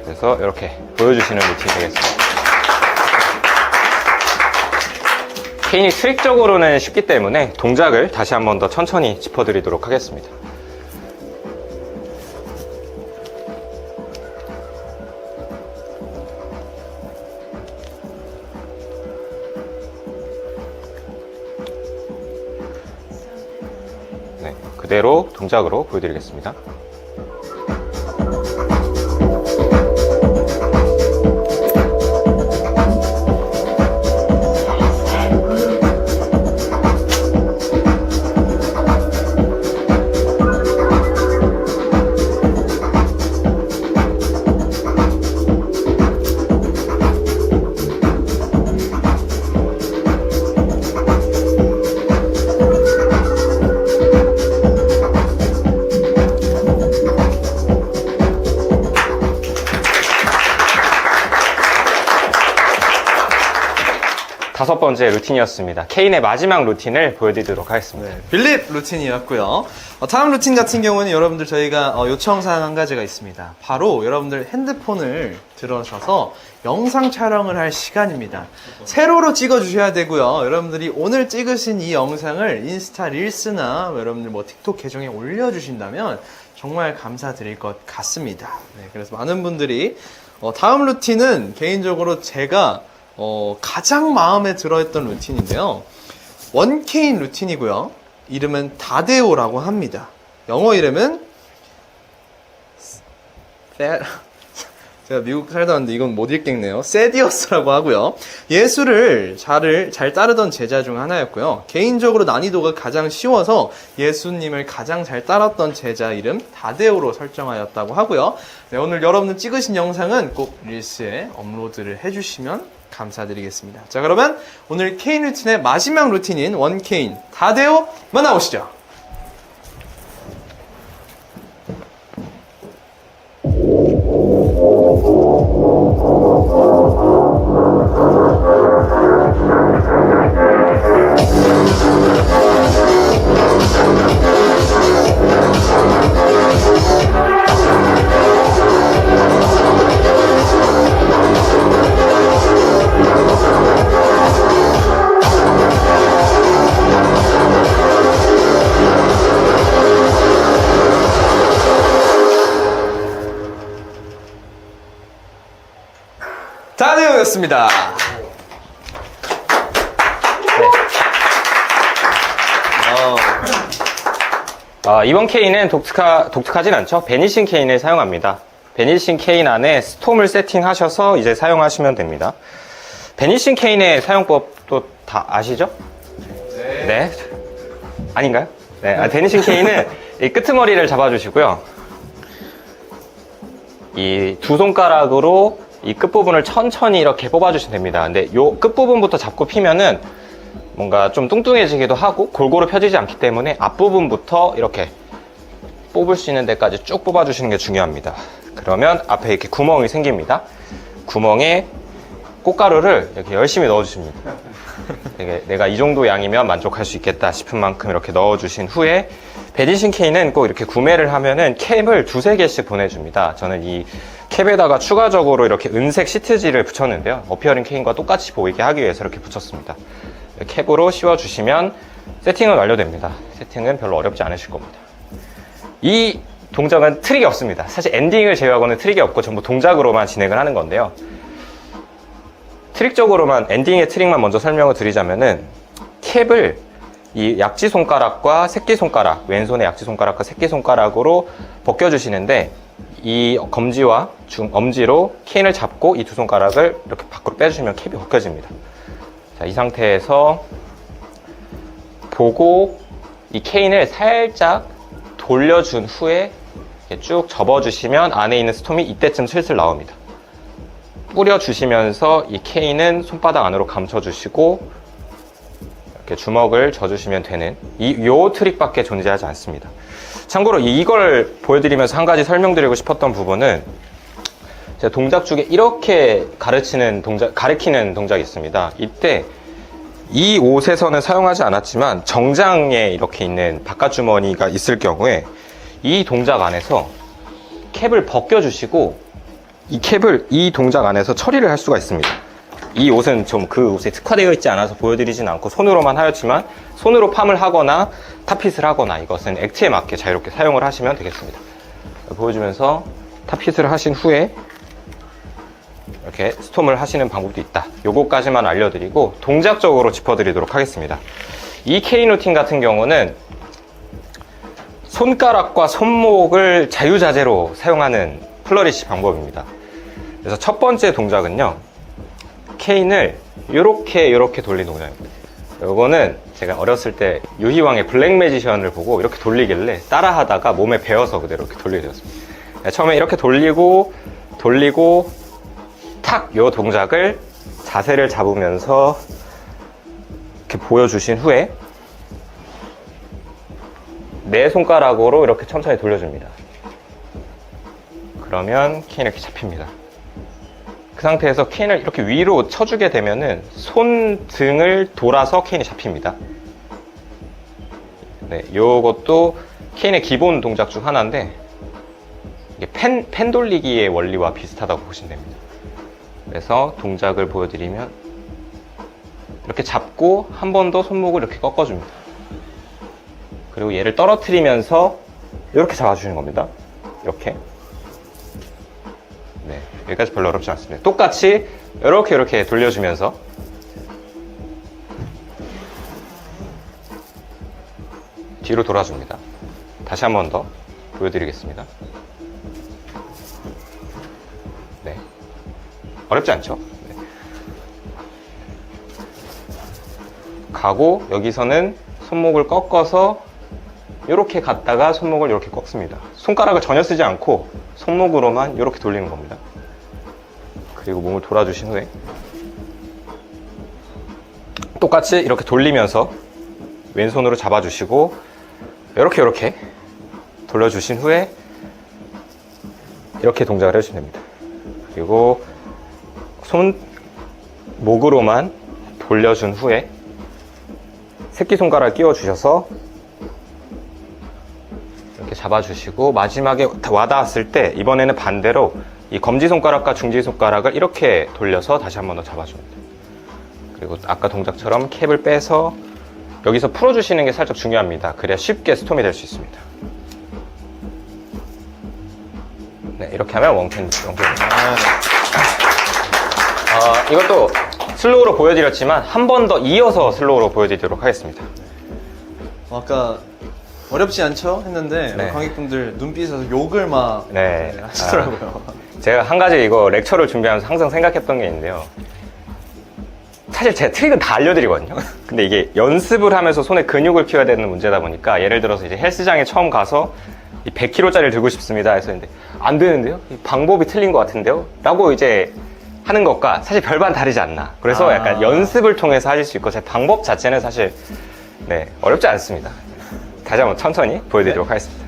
그래서 이렇게 보여주시는 루틴이 되겠습니다. 케인이 트릭적으로는 쉽기 때문에 동작을 다시 한 번 더 천천히 짚어드리도록 하겠습니다. 네, 그대로 동작으로 보여드리겠습니다. 5번째 루틴이었습니다. 케인의 마지막 루틴을 보여드리도록 하겠습니다. 네, 빌립 루틴이었고요. 다음 루틴 같은 경우는 여러분들 저희가 요청사항 한 가지가 있습니다. 바로 여러분들 핸드폰을 들어셔서 영상 촬영을 할 시간입니다. 세로로 찍어주셔야 되고요. 여러분들이 오늘 찍으신 이 영상을 인스타 릴스나 여러분들 뭐 틱톡 계정에 올려주신다면 정말 감사드릴 것 같습니다. 네, 그래서 많은 분들이 다음 루틴은 개인적으로 제가 가장 마음에 들어했던 루틴인데요. 원케인 루틴이고요. 이름은 다데오라고 합니다. 영어 이름은 제가 미국 살다 왔는데 이건 못 읽겠네요. 세디어스라고 하고요. 예수를 잘 따르던 제자 중 하나였고요. 개인적으로 난이도가 가장 쉬워서 예수님을 가장 잘 따랐던 제자 이름 다데오로 설정하였다고 하고요. 네, 오늘 여러분들 찍으신 영상은 꼭 릴스에 업로드를 해주시면 감사드리겠습니다. 자, 그러면 오늘 케인 루틴의 마지막 루틴인 원케인 다데오 만나보시죠. 다데오였습니다. 이번 케인은 독특하진 않죠. 베니싱 케인을 사용합니다. 베니싱 케인 안에 스톰을 세팅하셔서 이제 사용하시면 됩니다. 베니싱 케인의 사용법도 다 아시죠? 네. 아닌가요? 네. 베니싱 케인은 이 끄트머리를 잡아주시고요. 이 두 손가락으로 이 끝부분을 천천히 이렇게 뽑아주시면 됩니다. 근데 요 끝부분부터 잡고 피면은 뭔가 좀 뚱뚱해지기도 하고 골고루 펴지지 않기 때문에 앞부분부터 이렇게 뽑을 수 있는 데까지 쭉 뽑아주시는 게 중요합니다. 그러면 앞에 이렇게 구멍이 생깁니다. 구멍에 꽃가루를 이렇게 열심히 넣어주십니다. 내가 이 정도 양이면 만족할 수 있겠다 싶은 만큼 이렇게 넣어주신 후에 베니싱 케인은 꼭 이렇게 구매를 하면은 캡을 2-3개씩 보내줍니다. 저는 이 캡에다가 추가적으로 이렇게 은색 시트지를 붙였는데요. 어피어링 케인과 똑같이 보이게 하기 위해서 이렇게 붙였습니다. 캡으로 씌워주시면 세팅은 완료됩니다. 세팅은 별로 어렵지 않으실 겁니다. 이 동작은 트릭이 없습니다. 사실 엔딩을 제외하고는 트릭이 없고 전부 동작으로만 진행을 하는 건데요. 트릭적으로만 엔딩의 트릭만 먼저 설명을 드리자면은 캡을 이 약지손가락과 새끼손가락, 왼손의 약지손가락과 새끼손가락으로 벗겨주시는데 이 검지와 엄지로 케인을 잡고 이 두 손가락을 이렇게 밖으로 빼주시면 캡이 벗겨집니다. 자, 이 상태에서 보고 이 케인을 살짝 돌려준 후에 쭉 접어주시면 안에 있는 스톰이 이때쯤 슬슬 나옵니다. 뿌려주시면서 이 케인은 손바닥 안으로 감춰주시고 이렇게 주먹을 져주시면 되는 요 트릭밖에 존재하지 않습니다. 참고로 이걸 보여드리면서 한 가지 설명드리고 싶었던 부분은 제가 동작 중에 이렇게 가리키는 동작이 있습니다. 이때 이 옷에서는 사용하지 않았지만 정장에 이렇게 있는 바깥 주머니가 있을 경우에 이 동작 안에서 캡을 벗겨주시고 이 캡을 이 동작 안에서 처리를 할 수가 있습니다. 이 옷은 좀 그 옷에 특화되어 있지 않아서 보여드리진 않고 손으로만 하였지만 손으로 팜을 하거나 탑핏을 하거나 이것은 액트에 맞게 자유롭게 사용을 하시면 되겠습니다. 보여주면서 탑핏을 하신 후에 이렇게 스톰을 하시는 방법도 있다. 요거까지만 알려드리고 동작적으로 짚어드리도록 하겠습니다. 이 케인 루틴 같은 경우는 손가락과 손목을 자유자재로 사용하는 플러리시 방법입니다. 그래서 첫 번째 동작은요, 케인을 이렇게 돌리는 동작입니다. 요거는 제가 어렸을 때 유희왕의 블랙 매지션을 보고 이렇게 돌리길래 따라하다가 몸에 배어서 그대로 이렇게 돌리게 되었습니다. 처음에 이렇게 돌리고 탁 요 동작을 자세를 잡으면서 이렇게 보여주신 후에 네 손가락으로 이렇게 천천히 돌려줍니다. 그러면 케인이 이렇게 잡힙니다. 그 상태에서 케인을 이렇게 위로 쳐주게 되면은 손등을 돌아서 케인이 잡힙니다. 네, 요것도 케인의 기본 동작 중 하나인데 이게 펜 돌리기의 원리와 비슷하다고 보시면 됩니다. 그래서 동작을 보여드리면 이렇게 잡고 한 번 더 손목을 이렇게 꺾어줍니다. 그리고 얘를 떨어뜨리면서 이렇게 잡아주는 겁니다. 이렇게. 네, 여기까지 별로 어렵지 않습니다. 똑같이 이렇게 돌려주면서 뒤로 돌아줍니다. 다시 한 번 더 보여드리겠습니다. 네, 어렵지 않죠? 네. 가고 여기서는 손목을 꺾어서 이렇게 갔다가 손목을 이렇게 꺾습니다. 손가락을 전혀 쓰지 않고 손목으로만 이렇게 돌리는 겁니다. 그리고 몸을 돌아주신 후에 똑같이 이렇게 돌리면서 왼손으로 잡아주시고 이렇게 돌려주신 후에 이렇게 동작을 해주시면 됩니다. 그리고 손목으로만 돌려준 후에 새끼손가락을 끼워주셔서 이렇게 잡아주시고 마지막에 와닿았을 때 이번에는 반대로 이 검지손가락과 중지손가락을 이렇게 돌려서 다시 한 번 더 잡아줍니다. 그리고 아까 동작처럼 캡을 빼서 여기서 풀어주시는 게 살짝 중요합니다. 그래야 쉽게 스톰이 될 수 있습니다. 네, 이렇게 하면 원캔입니다. 이것도 슬로우로 보여드렸지만 한 번 더 이어서 슬로우로 보여드리도록 하겠습니다. 아까 어렵지 않죠? 했는데 네. 관객분들 눈빛에서 욕을 막 네. 하시더라고요. 제가 한 가지 이거 렉처를 준비하면서 항상 생각했던 게 있는데요. 사실 제가 트릭은 다 알려드리거든요. 근데 이게 연습을 하면서 손에 근육을 키워야 되는 문제다 보니까 예를 들어서 이제 헬스장에 처음 가서 이 100kg짜리를 들고 싶습니다 해서 했는데 안 되는데요? 이 방법이 틀린 것 같은데요? 라고 이제 하는 것과 사실 별반 다르지 않나. 그래서 약간 연습을 통해서 하실 수 있고 제 방법 자체는 사실 네, 어렵지 않습니다. 다시 한번 천천히 보여드리도록 하겠습니다.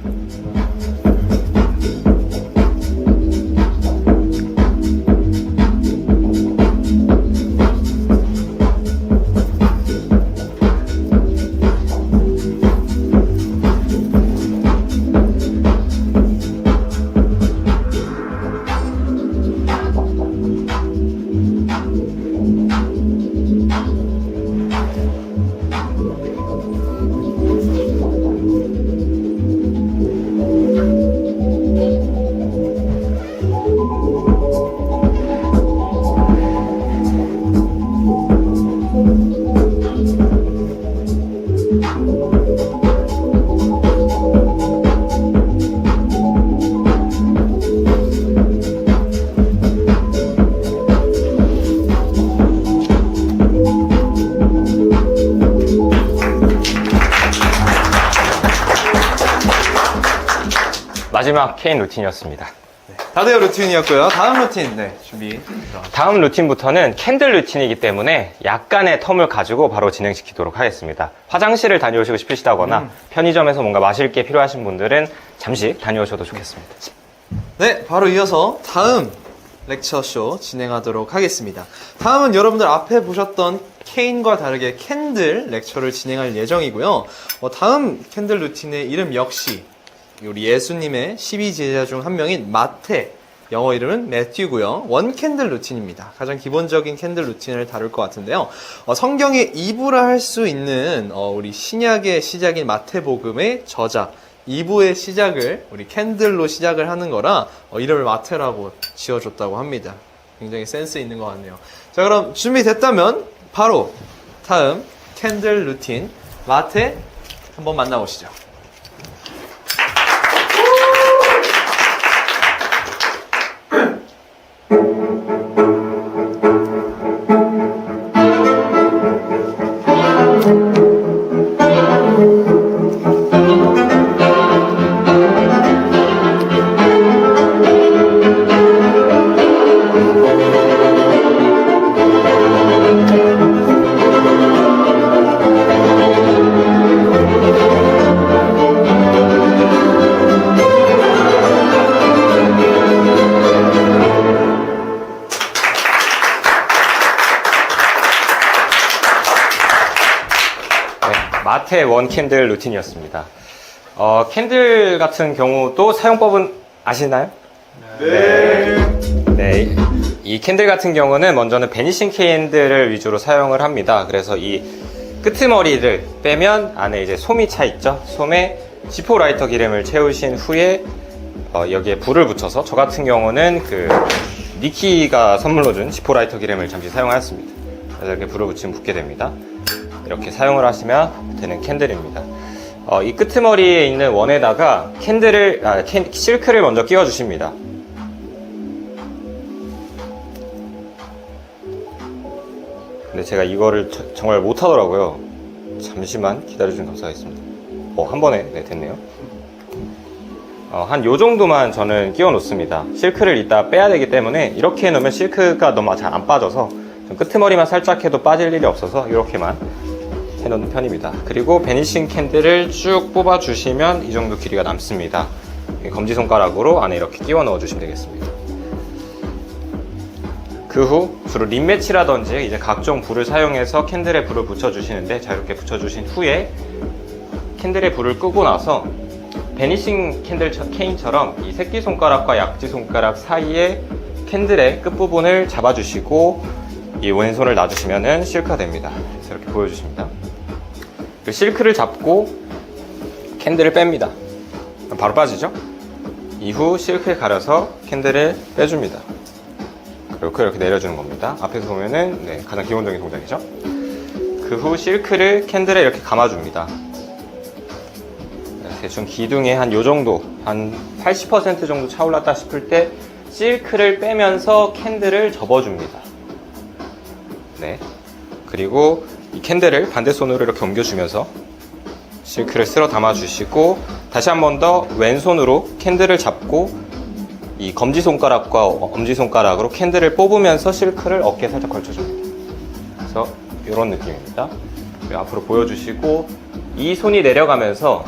마지막 케인 루틴이었습니다. 다대어 루틴이었고요. 다음 루틴 준비. 다음 루틴부터는 캔들 루틴이기 때문에 약간의 텀을 가지고 바로 진행시키도록 하겠습니다. 화장실을 다녀오시고 싶으시다거나 편의점에서 뭔가 마실 게 필요하신 분들은 잠시 다녀오셔도 좋겠습니다. 네, 바로 이어서 다음 렉처쇼 진행하도록 하겠습니다. 다음은 여러분들 앞에 보셨던 케인과 다르게 캔들 렉처를 진행할 예정이고요. 다음 캔들 루틴의 이름 역시 우리 예수님의 12제자 중 한 명인 마태, 영어 이름은 매튜고요. 원 캔들 루틴입니다. 가장 기본적인 캔들 루틴을 다룰 것 같은데요. 성경의 이부라 할 수 있는 우리 신약의 시작인 마태복음의 저자, 이부의 시작을 우리 캔들로 시작을 하는 거라 이름을 마태라고 지어줬다고 합니다. 굉장히 센스 있는 것 같네요. 자, 그럼 준비됐다면 바로 다음 캔들 루틴 마태 한번 만나보시죠. 마테 원 캔들 루틴이었습니다. 캔들 같은 경우도 사용법은 아시나요? 네. 이 캔들 같은 경우는 먼저는 베니싱 캔들을 위주로 사용을 합니다. 그래서 이 끄트머리를 빼면 안에 이제 솜이 차 있죠. 솜에 지포 라이터 기름을 채우신 후에 여기에 불을 붙여서, 저 같은 경우는 그 니키가 선물로 준 지포 라이터 기름을 잠시 사용하였습니다. 그래서 이렇게 불을 붙이면 붙게 됩니다. 이렇게 사용을 하시면 되는 캔들입니다. 이 끄트머리에 있는 원에다가 실크를 먼저 끼워 주십니다. 근데 제가 이거를 정말 못하더라고요. 잠시만 기다려주시면 감사하겠습니다. 한 번에 됐네요. 한 요 정도만 저는 끼워 놓습니다. 실크를 이따 빼야 되기 때문에 이렇게 해놓으면 실크가 너무 잘 안 빠져서 끄트머리만 살짝 해도 빠질 일이 없어서 이렇게만 해놓는 편입니다. 그리고 베니싱 캔들을 쭉 뽑아 주시면 이 정도 길이가 남습니다. 검지손가락으로 안에 이렇게 끼워 넣어 주시면 되겠습니다. 그 후 주로 립매치라든지 이제 각종 불을 사용해서 캔들에 불을 붙여 주시는데, 자, 이렇게 붙여 주신 후에 캔들에 불을 끄고 나서 베니싱 캔들 케인처럼 이 새끼손가락과 약지손가락 사이에 캔들의 끝부분을 잡아주시고 이 왼손을 놔주시면 실크가 됩니다. 그래서 이렇게 보여주십니다. 그 실크를 잡고 캔들을 뺍니다. 바로 빠지죠? 이후 실크에 가려서 캔들을 빼줍니다. 그리고 이렇게 내려주는 겁니다. 앞에서 보면은 가장 기본적인 동작이죠. 그 후 실크를 캔들에 이렇게 감아줍니다. 대충 기둥에 한 요 정도, 한 80% 정도 차올랐다 싶을 때 실크를 빼면서 캔들을 접어줍니다. 네. 그리고 이 캔들을 반대 손으로 이렇게 옮겨주면서 실크를 쓸어 담아주시고, 다시 한 번 더 왼손으로 캔들을 잡고 이 검지손가락과 엄지손가락으로 캔들을 뽑으면서 실크를 어깨에 살짝 걸쳐줍니다. 그래서 이런 느낌입니다. 앞으로 보여주시고, 이 손이 내려가면서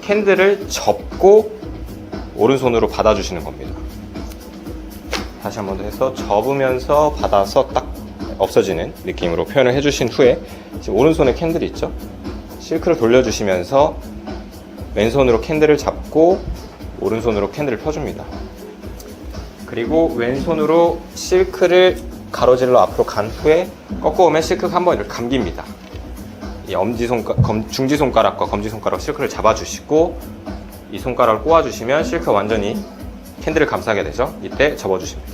캔들을 접고 오른손으로 받아주시는 겁니다. 다시 한 번 더 해서 접으면서 받아서 딱 없어지는 느낌으로 표현을 해주신 후에, 지금 오른손에 캔들이 있죠? 실크를 돌려주시면서 왼손으로 캔들을 잡고 오른손으로 캔들을 펴줍니다. 그리고 왼손으로 실크를 가로질러 앞으로 간 후에 꺾어오면 실크가 한번 이렇게 감깁니다. 이 중지손가락과 검지손가락 실크를 잡아주시고 이 손가락을 꼬아주시면 실크가 완전히 캔들을 감싸게 되죠. 이때 접어주십니다.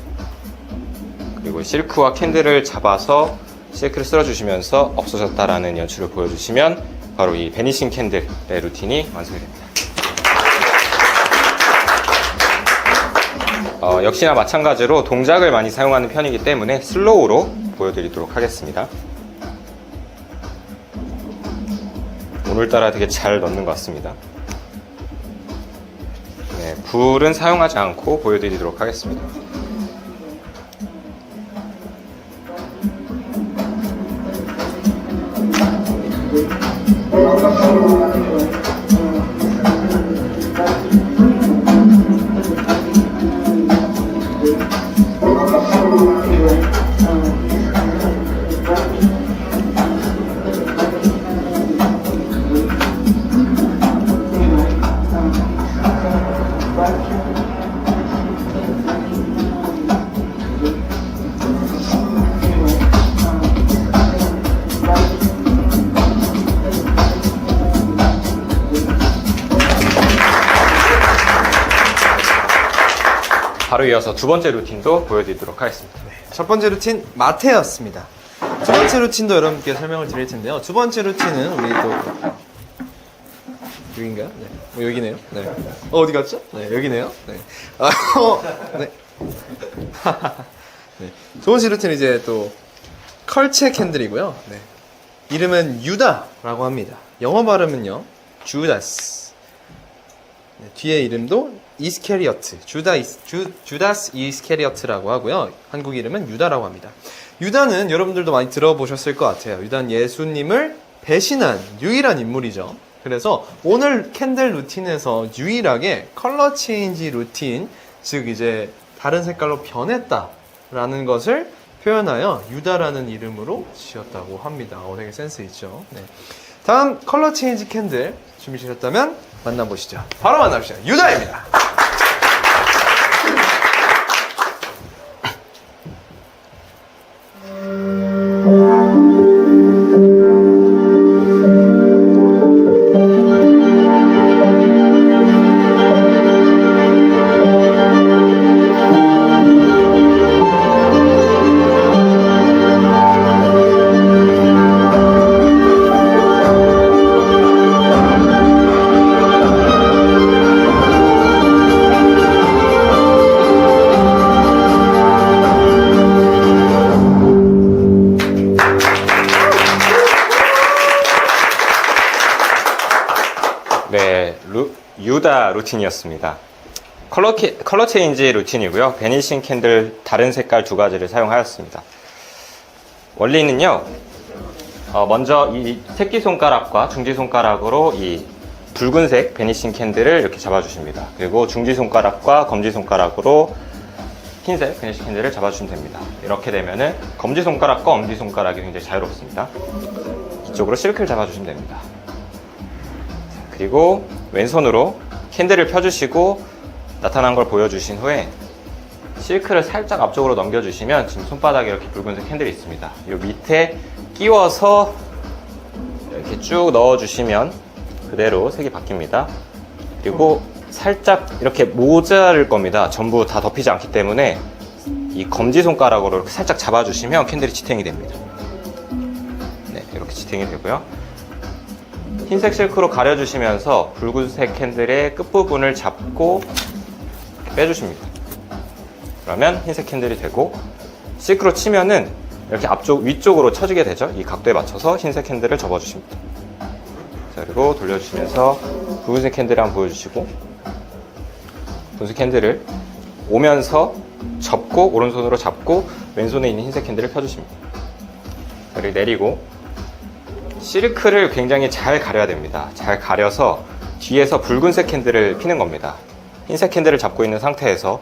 그리고 실크와 캔들을 잡아서 실크를 쓸어주시면서 없어졌다라는 연출을 보여주시면 바로 이 베니싱 캔들의 루틴이 완성이 됩니다. 역시나 마찬가지로 동작을 많이 사용하는 편이기 때문에 슬로우로 보여드리도록 하겠습니다. 오늘따라 되게 잘 넣는 것 같습니다. 네, 불은 사용하지 않고 보여드리도록 하겠습니다. 바로 이어서 두 번째 루틴도 보여드리도록 하겠습니다. 첫 번째 루틴 마테였습니다. 두 번째 루틴도 여러분께 설명을 드릴 텐데요. 두 번째 루틴은 우리 또 여기인가요? 네. 여기네요. 네. 어디 갔죠? 네, 여기네요. 네. 네. 네. 두 번째 루틴은 이제 또 컬체 캔들이고요. 네. 이름은 유다라고 합니다. 영어 발음은요, 주다스. 네, 뒤에 이름도 이스케리어트, 주다스 이스케리어트라고 하고요. 한국 이름은 유다라고 합니다. 유다는 여러분들도 많이 들어보셨을 것 같아요. 유다는 예수님을 배신한 유일한 인물이죠. 그래서 오늘 캔들 루틴에서 유일하게 컬러 체인지 루틴, 즉 이제 다른 색깔로 변했다라는 것을 표현하여 유다라는 이름으로 지었다고 합니다. 되게 센스 있죠. 네. 다음 컬러 체인지 캔들 준비되셨다면 만나보시죠. 바로 만나보시죠. 유다입니다. 네, 유다 루틴이었습니다. 컬러 체인지 루틴이고요. 베니싱 캔들 다른 색깔 두 가지를 사용하였습니다. 원리는요, 먼저 이 새끼손가락과 중지손가락으로 이 붉은색 베니싱 캔들을 이렇게 잡아주십니다. 그리고 중지손가락과 검지손가락으로 흰색 베니싱 캔들을 잡아주시면 됩니다. 이렇게 되면은 검지손가락과 엄지손가락이 굉장히 자유롭습니다. 이쪽으로 실크를 잡아주시면 됩니다. 그리고 왼손으로 캔들을 펴주시고 나타난 걸 보여주신 후에 실크를 살짝 앞쪽으로 넘겨주시면 지금 손바닥에 이렇게 붉은색 캔들이 있습니다. 이 밑에 끼워서 이렇게 쭉 넣어주시면 그대로 색이 바뀝니다. 그리고 살짝 이렇게 모자랄 겁니다. 전부 다 덮이지 않기 때문에 이 검지손가락으로 이렇게 살짝 잡아주시면 캔들이 지탱이 됩니다. 네, 이렇게 지탱이 되고요. 흰색 실크로 가려주시면서 붉은색 캔들의 끝부분을 잡고 빼주십니다. 그러면 흰색 캔들이 되고, 실크로 치면은 이렇게 앞쪽 위쪽으로 쳐지게 되죠. 이 각도에 맞춰서 흰색 캔들을 접어주십니다. 자, 그리고 돌려주시면서 붉은색 캔들을 한번 보여주시고, 붉은색 캔들을 오면서 접고 오른손으로 잡고 왼손에 있는 흰색 캔들을 펴주십니다. 자, 그리고 내리고 실크를 굉장히 잘 가려야 됩니다. 잘 가려서 뒤에서 붉은색 캔들을 피는 겁니다. 흰색 캔들을 잡고 있는 상태에서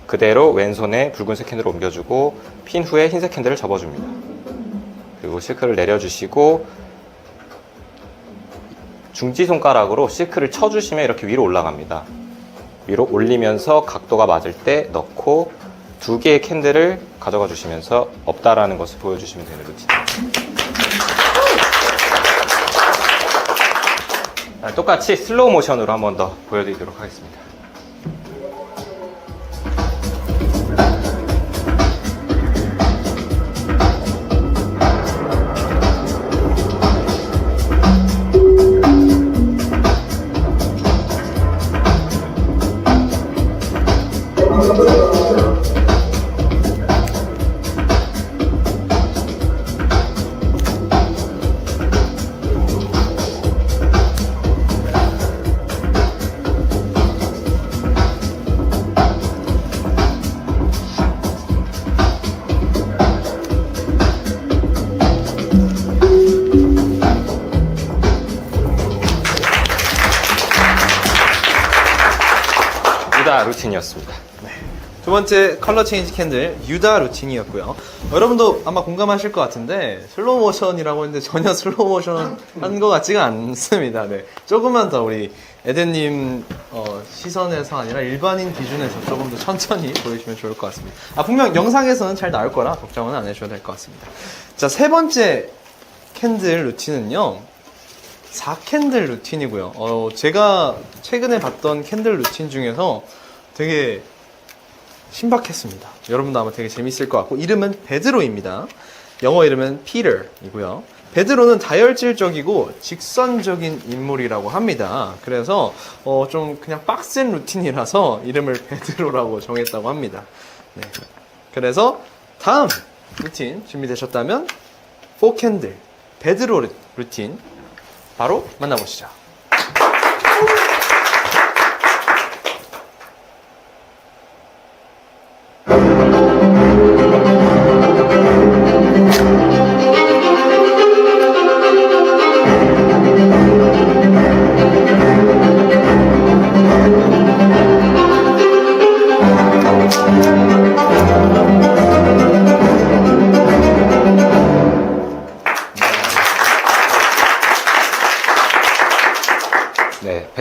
그대로 왼손에 붉은색 캔들을 옮겨주고 핀 후에 흰색 캔들을 접어줍니다. 그리고 실크를 내려주시고 중지손가락으로 실크를 쳐주시면 이렇게 위로 올라갑니다. 위로 올리면서 각도가 맞을 때 넣고 두 개의 캔들을 가져가 주시면서 없다라는 것을 보여주시면 되는 루틴입니다. 똑같이 슬로우 모션으로 한 번 더 보여드리도록 하겠습니다. 유다 루틴이었습니다. 두 번째 컬러 체인지 캔들 유다 루틴이었고요. 여러분도 아마 공감하실 것 같은데 슬로우 모션이라고 했는데 전혀 슬로우 모션 한 것 같지가 않습니다. 네. 조금만 더 우리 에덴님 시선에서 아니라 일반인 기준에서 조금 더 천천히 보여주시면 좋을 것 같습니다. 분명 영상에서는 잘 나올 거라 걱정은 안 해주셔도 될 것 같습니다. 자, 세 번째 캔들 루틴은요, 4캔들 루틴이고요. 제가 최근에 봤던 캔들 루틴 중에서 되게 신박했습니다. 여러분도 아마 되게 재밌을 것 같고, 이름은 베드로입니다. 영어 이름은 피터이고요. 베드로는 다혈질적이고 직선적인 인물이라고 합니다. 그래서 좀 그냥 빡센 루틴이라서 이름을 베드로라고 정했다고 합니다. 네. 그래서 다음 루틴 준비되셨다면 4캔들 베드로 루틴 바로 만나보시죠.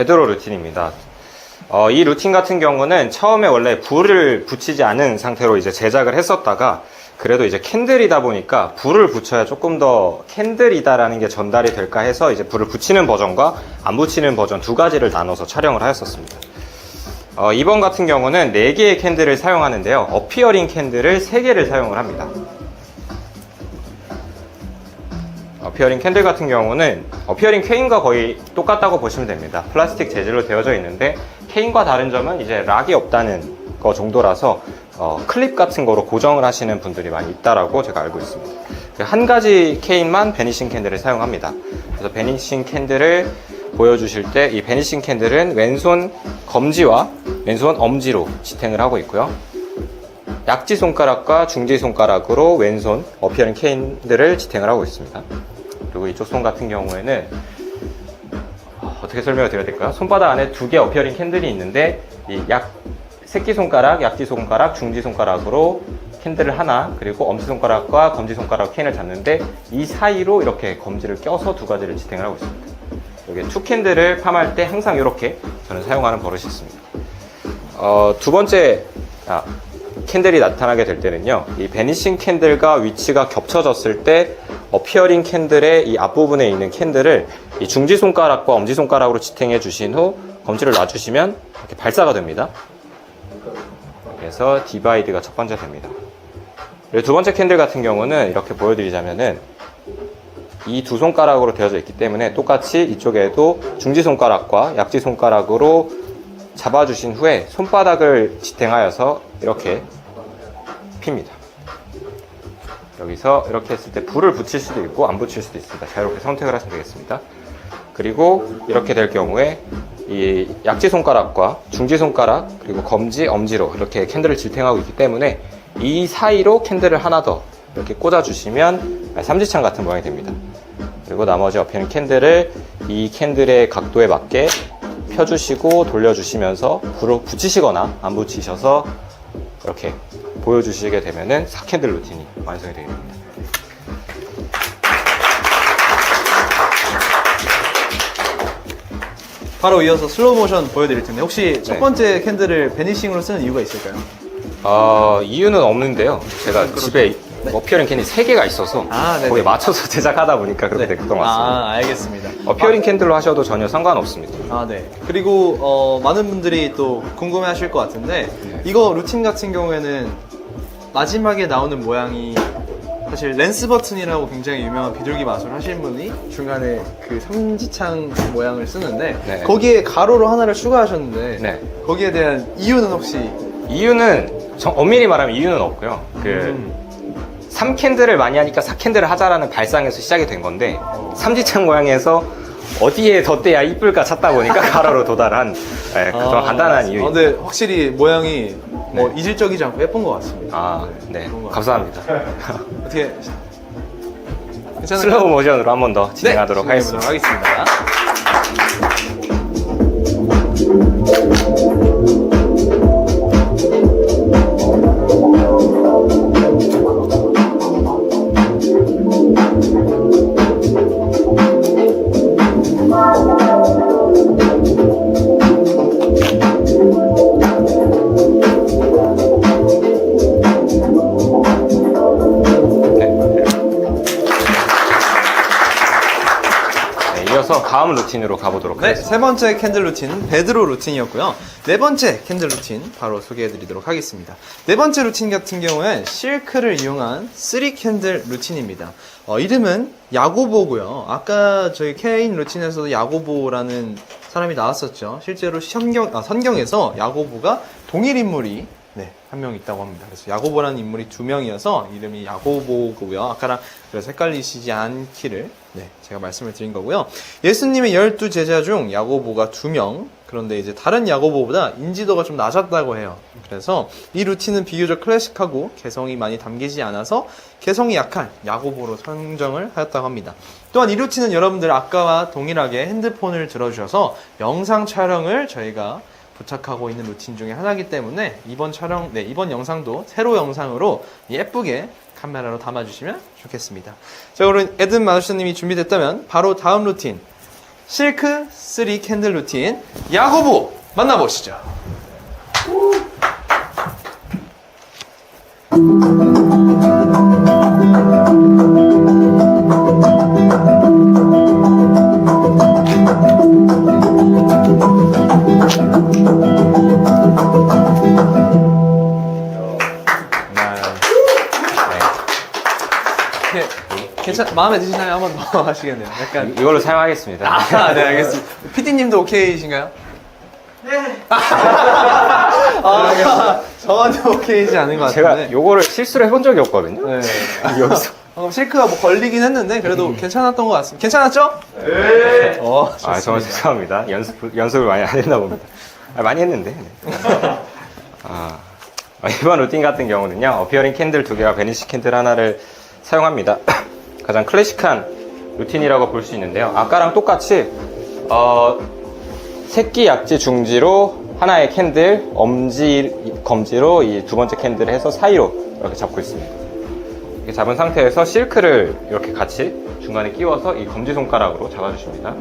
베드로 루틴입니다. 이 루틴 같은 경우는 처음에 원래 불을 붙이지 않은 상태로 이제 제작을 했었다가 그래도 이제 캔들이다 보니까 불을 붙여야 조금 더 캔들이다라는 게 전달이 될까 해서 이제 불을 붙이는 버전과 안 붙이는 버전 두 가지를 나눠서 촬영을 하였었습니다. 이번 같은 경우는 4개의 캔들을 사용하는데요. 어피어링 캔들을 3개를 사용을 합니다. 어피어링 캔들 같은 경우는 어피어링 케인과 거의 똑같다고 보시면 됩니다. 플라스틱 재질로 되어져 있는데 케인과 다른 점은 이제 락이 없다는 거 정도라서 클립 같은 거로 고정을 하시는 분들이 많이 있다라고 제가 알고 있습니다. 한 가지 케인만 베니싱 캔들을 사용합니다. 그래서 베니싱 캔들을 보여주실 때 이 베니싱 캔들은 왼손 검지와 왼손 엄지로 지탱을 하고 있고요. 약지 손가락과 중지 손가락으로 왼손 어피어링 캔들을 지탱을 하고 있습니다. 그리고 이쪽 손 같은 경우에는 어떻게 설명을 드려야 될까요? 손바닥 안에 2개 어피어링 캔들이 있는데 이 새끼손가락, 약지손가락, 중지손가락으로 캔들을 하나, 그리고 엄지손가락과 검지손가락 캔을 잡는데 이 사이로 이렇게 검지를 껴서 2가지를 지탱을 하고 있습니다. 여기 투 캔들을 팜할 때 항상 이렇게 저는 사용하는 버릇이 있습니다. 두 번째 캔들이 나타나게 될 때는요, 이 베니싱 캔들과 위치가 겹쳐졌을 때 어피어링 캔들의 이 앞부분에 있는 캔들을 이 중지손가락과 엄지손가락으로 지탱해 주신 후 검지를 놔주시면 이렇게 발사가 됩니다. 그래서 디바이드가 첫 번째 됩니다. 그리고 두 번째 캔들 같은 경우는 이렇게 보여드리자면은 이 2손가락으로 되어져 있기 때문에 똑같이 이쪽에도 중지손가락과 약지손가락으로 잡아주신 후에 손바닥을 지탱하여서 이렇게 핍니다. 여기서 이렇게 했을 때 불을 붙일 수도 있고 안 붙일 수도 있습니다. 자유롭게 선택을 하시면 되겠습니다. 그리고 이렇게 될 경우에 이 약지손가락과 중지손가락 그리고 검지, 엄지로 이렇게 캔들을 지탱하고 있기 때문에 이 사이로 캔들을 하나 더 이렇게 꽂아주시면 삼지창 같은 모양이 됩니다. 그리고 나머지 어피어링 캔들을 이 캔들의 각도에 맞게 펴주시고 돌려주시면서 불을 붙이시거나 안 붙이셔서 이렇게 보여주시게 되면은 4캔들 루틴이 완성이 되게 됩니다. 바로 이어서 슬로우 모션 보여드릴 텐데 혹시 첫 네. 번째 캔들을 베니싱으로 쓰는 이유가 있을까요? 이유는 없는데요. 제가 그렇죠. 집에 어피어링 캔이 3개가 있어서 네네. 거기에 맞춰서 제작하다 보니까 그렇게 됐던 것 같습니다. 알겠습니다. 어피어링 캔들로 하셔도 전혀 상관없습니다. 네. 그리고 많은 분들이 또 궁금해 하실 것 같은데 네. 이거 루틴 같은 경우에는 마지막에 나오는 모양이 사실 랜스 버튼이라고 굉장히 유명한 비둘기 마술 하시는 분이 중간에 그 삼지창 모양을 쓰는데 네. 거기에 가로로 하나를 추가하셨는데 네. 거기에 대한 이유는 혹시 이유는 엄밀히 말하면 이유는 없고요. 3캔들을 많이 하니까 4캔들을 하자라는 발상에서 시작이 된 건데 삼지창 모양에서 어디에 덧대야 이쁠까 찾다 보니까 가로로 도달한 그런 간단한 이유입니다. 근데 확실히 모양이 뭐 네. 이질적이지 않고 예쁜 것 같습니다. 네. 그런 것 감사합니다. 어떻게 괜찮을까요? 슬로우 모션으로 한 번 더 진행하도록 하겠습니다. 하겠습니다. 이어서 다음 루틴으로 가보도록 네, 하겠습니다. 세 번째 캔들 루틴은 베드로 루틴이었고요. 네 번째 캔들 루틴 바로 소개해드리도록 하겠습니다. 네 번째 루틴 같은 경우는 실크를 이용한 3캔들 루틴입니다. 이름은 야고보고요. 아까 저희 케인 루틴에서도 야고보라는 사람이 나왔었죠. 실제로 선경에서 야고보가 동일 인물이 한 명 있다고 합니다. 그래서 야고보라는 인물이 2명이어서 이름이 야고보고요. 아까랑 그래서 헷갈리시지 않기를 제가 말씀을 드린 거고요. 예수님의 12제자 중 야고보가 2명, 그런데 이제 다른 야고보보다 인지도가 좀 낮았다고 해요. 그래서 이 루틴은 비교적 클래식하고 개성이 많이 담기지 않아서 개성이 약한 야고보로 선정을 하였다고 합니다. 또한 이 루틴은 여러분들 아까와 동일하게 핸드폰을 들어주셔서 영상 촬영을 저희가 부착하고 있는 루틴 중에 하나이기 때문에 이번 영상도 세로 영상으로 예쁘게 카메라로 담아주시면 좋겠습니다. 자, 그럼 에든 마우스님이 준비됐다면 바로 다음 루틴 실크 3 캔들 루틴 야고보 만나보시죠. 마음에 드시나요? 한 번 더 하시겠네요. 약간 이걸로 사용하겠습니다. 아, 네, 알겠습니다. PD님도 오케이신가요? 네. 저한테 오케이지 않은 것 제가 같은데. 요거를 실수를 해본 적이 없거든요. 네. 여기서. 실크가 뭐 걸리긴 했는데 그래도 괜찮았던 것 같습니다. 괜찮았죠? 네. 아, 정말 죄송합니다. 연습을 많이 안 했나 봅니다. 많이 했는데. 네. 이번 루틴 같은 경우는요, 어피어링 캔들 2개와 베니시 캔들 하나를 사용합니다. 가장 클래식한 루틴이라고 볼 수 있는데요. 아까랑 똑같이 새끼, 약지, 중지로 하나의 캔들, 엄지, 검지로 이 두 번째 캔들을 해서 사이로 이렇게 잡고 있습니다. 이렇게 잡은 상태에서 실크를 이렇게 같이 중간에 끼워서 이 검지 손가락으로 잡아주십니다.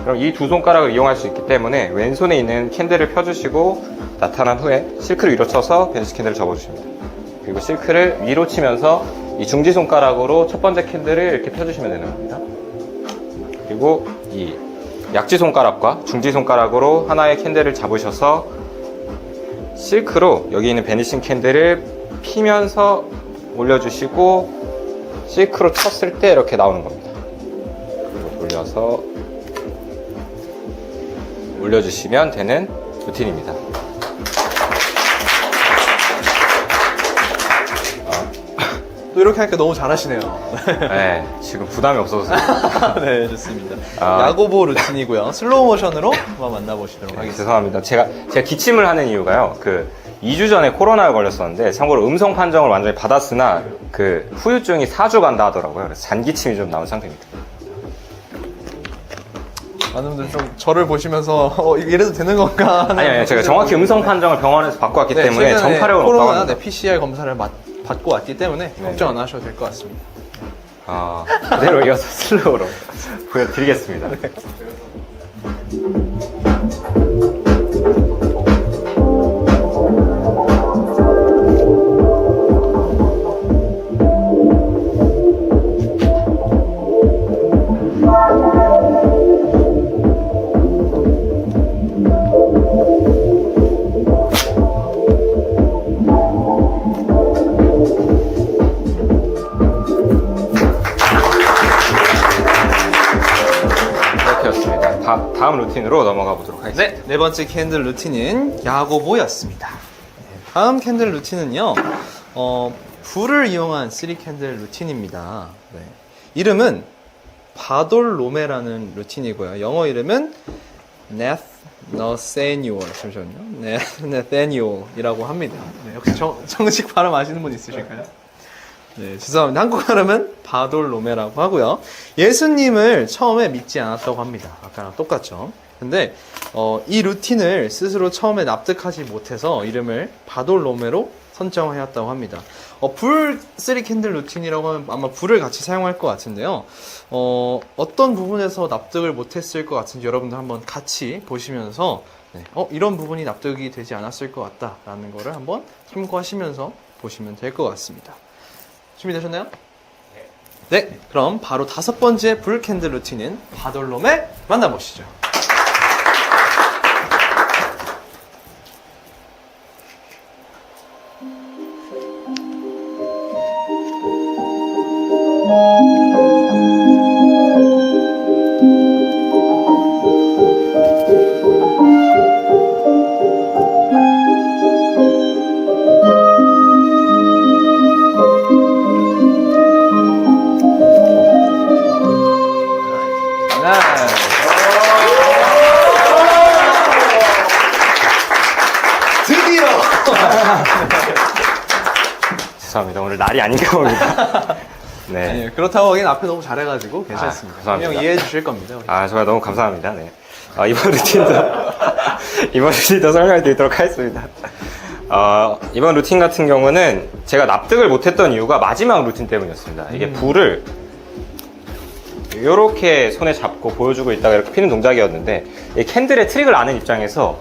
그럼 이 두 손가락을 이용할 수 있기 때문에 왼손에 있는 캔들을 펴주시고 나타난 후에 실크를 위로 쳐서 베니시 캔들을 접어주십니다. 그리고 실크를 위로 치면서 이 중지 손가락으로 첫 번째 캔들을 이렇게 펴주시면 되는 겁니다. 그리고 이 약지 손가락과 중지 손가락으로 하나의 캔들을 잡으셔서 실크로 여기 있는 베니싱 캔들을 피면서 올려주시고 실크로 쳤을 때 이렇게 나오는 겁니다. 그리고 돌려서 올려주시면 되는 루틴입니다. 또 이렇게 하니까 너무 잘하시네요. 네, 지금 부담이 없어서. 네, 좋습니다. 야고보 루틴이고요. 슬로우 모션으로 한번 만나보시도록 하겠습니다. 죄송합니다. 제가 기침을 하는 이유가요. 2주 전에 코로나에 걸렸었는데 참고로 음성 판정을 완전히 받았으나 후유증이 4주 간다 하더라고요. 그래서 잔기침이 좀 나온 상태입니다. 많은 분들 좀 저를 보시면서 이래도 되는 건가 하는 아니요, 제가 정확히 음성 판정을 병원에서 받고 왔기 때문에 전파력은 없다고 코로나 합니다. PCR 검사를 받고 왔기 때문에 걱정 안 하셔도 될 것 같습니다. 그대로 이어서 슬로우로 보여드리겠습니다. 다음 루틴으로 넘어가 보도록 하겠습니다. 네, 네 번째 캔들 루틴은 야고보였습니다. 다음 캔들 루틴은요, 불을 이용한 3 캔들 루틴입니다. 네. 이름은 바돌로메라는 루틴이고요. 영어 이름은 Nathaniel이라고 합니다. 네, 혹시 정식 발음 아시는 분 있으실까요? 네, 죄송합니다. 한국 발음은 바돌로메라고 하고요. 예수님을 처음에 믿지 않았다고 합니다. 아까랑 똑같죠. 근데 이 루틴을 스스로 처음에 납득하지 못해서 이름을 바돌로메로 선정하였다고 합니다. 불 3 캔들 루틴이라고 하면 아마 불을 같이 사용할 것 같은데요. 어떤 부분에서 납득을 못했을 것 같은지 여러분들 한번 같이 보시면서 이런 부분이 납득이 되지 않았을 것 같다라는 거를 한번 참고하시면서 보시면 될 것 같습니다. 준비되셨나요? 네, 그럼 바로 5번째 불 캔들 루틴인 바돌롬에 만나보시죠. 드디어! 죄송합니다. 오늘 날이 아닌가 봅니다. 네. 아니요, 그렇다고 하기엔 앞에 너무 잘해가지고 괜찮습니다. 감사합니다. 분명 이해해 주실 겁니다. 우리. 정말 너무 감사합니다. 네. 이번 루틴도 설명해 드리도록 하겠습니다. 이번 루틴 같은 경우는 제가 납득을 못했던 이유가 마지막 루틴 때문이었습니다. 이게 불을 이렇게 손에 잡고 보여주고 있다가 이렇게 피는 동작이었는데, 이 캔들의 트릭을 아는 입장에서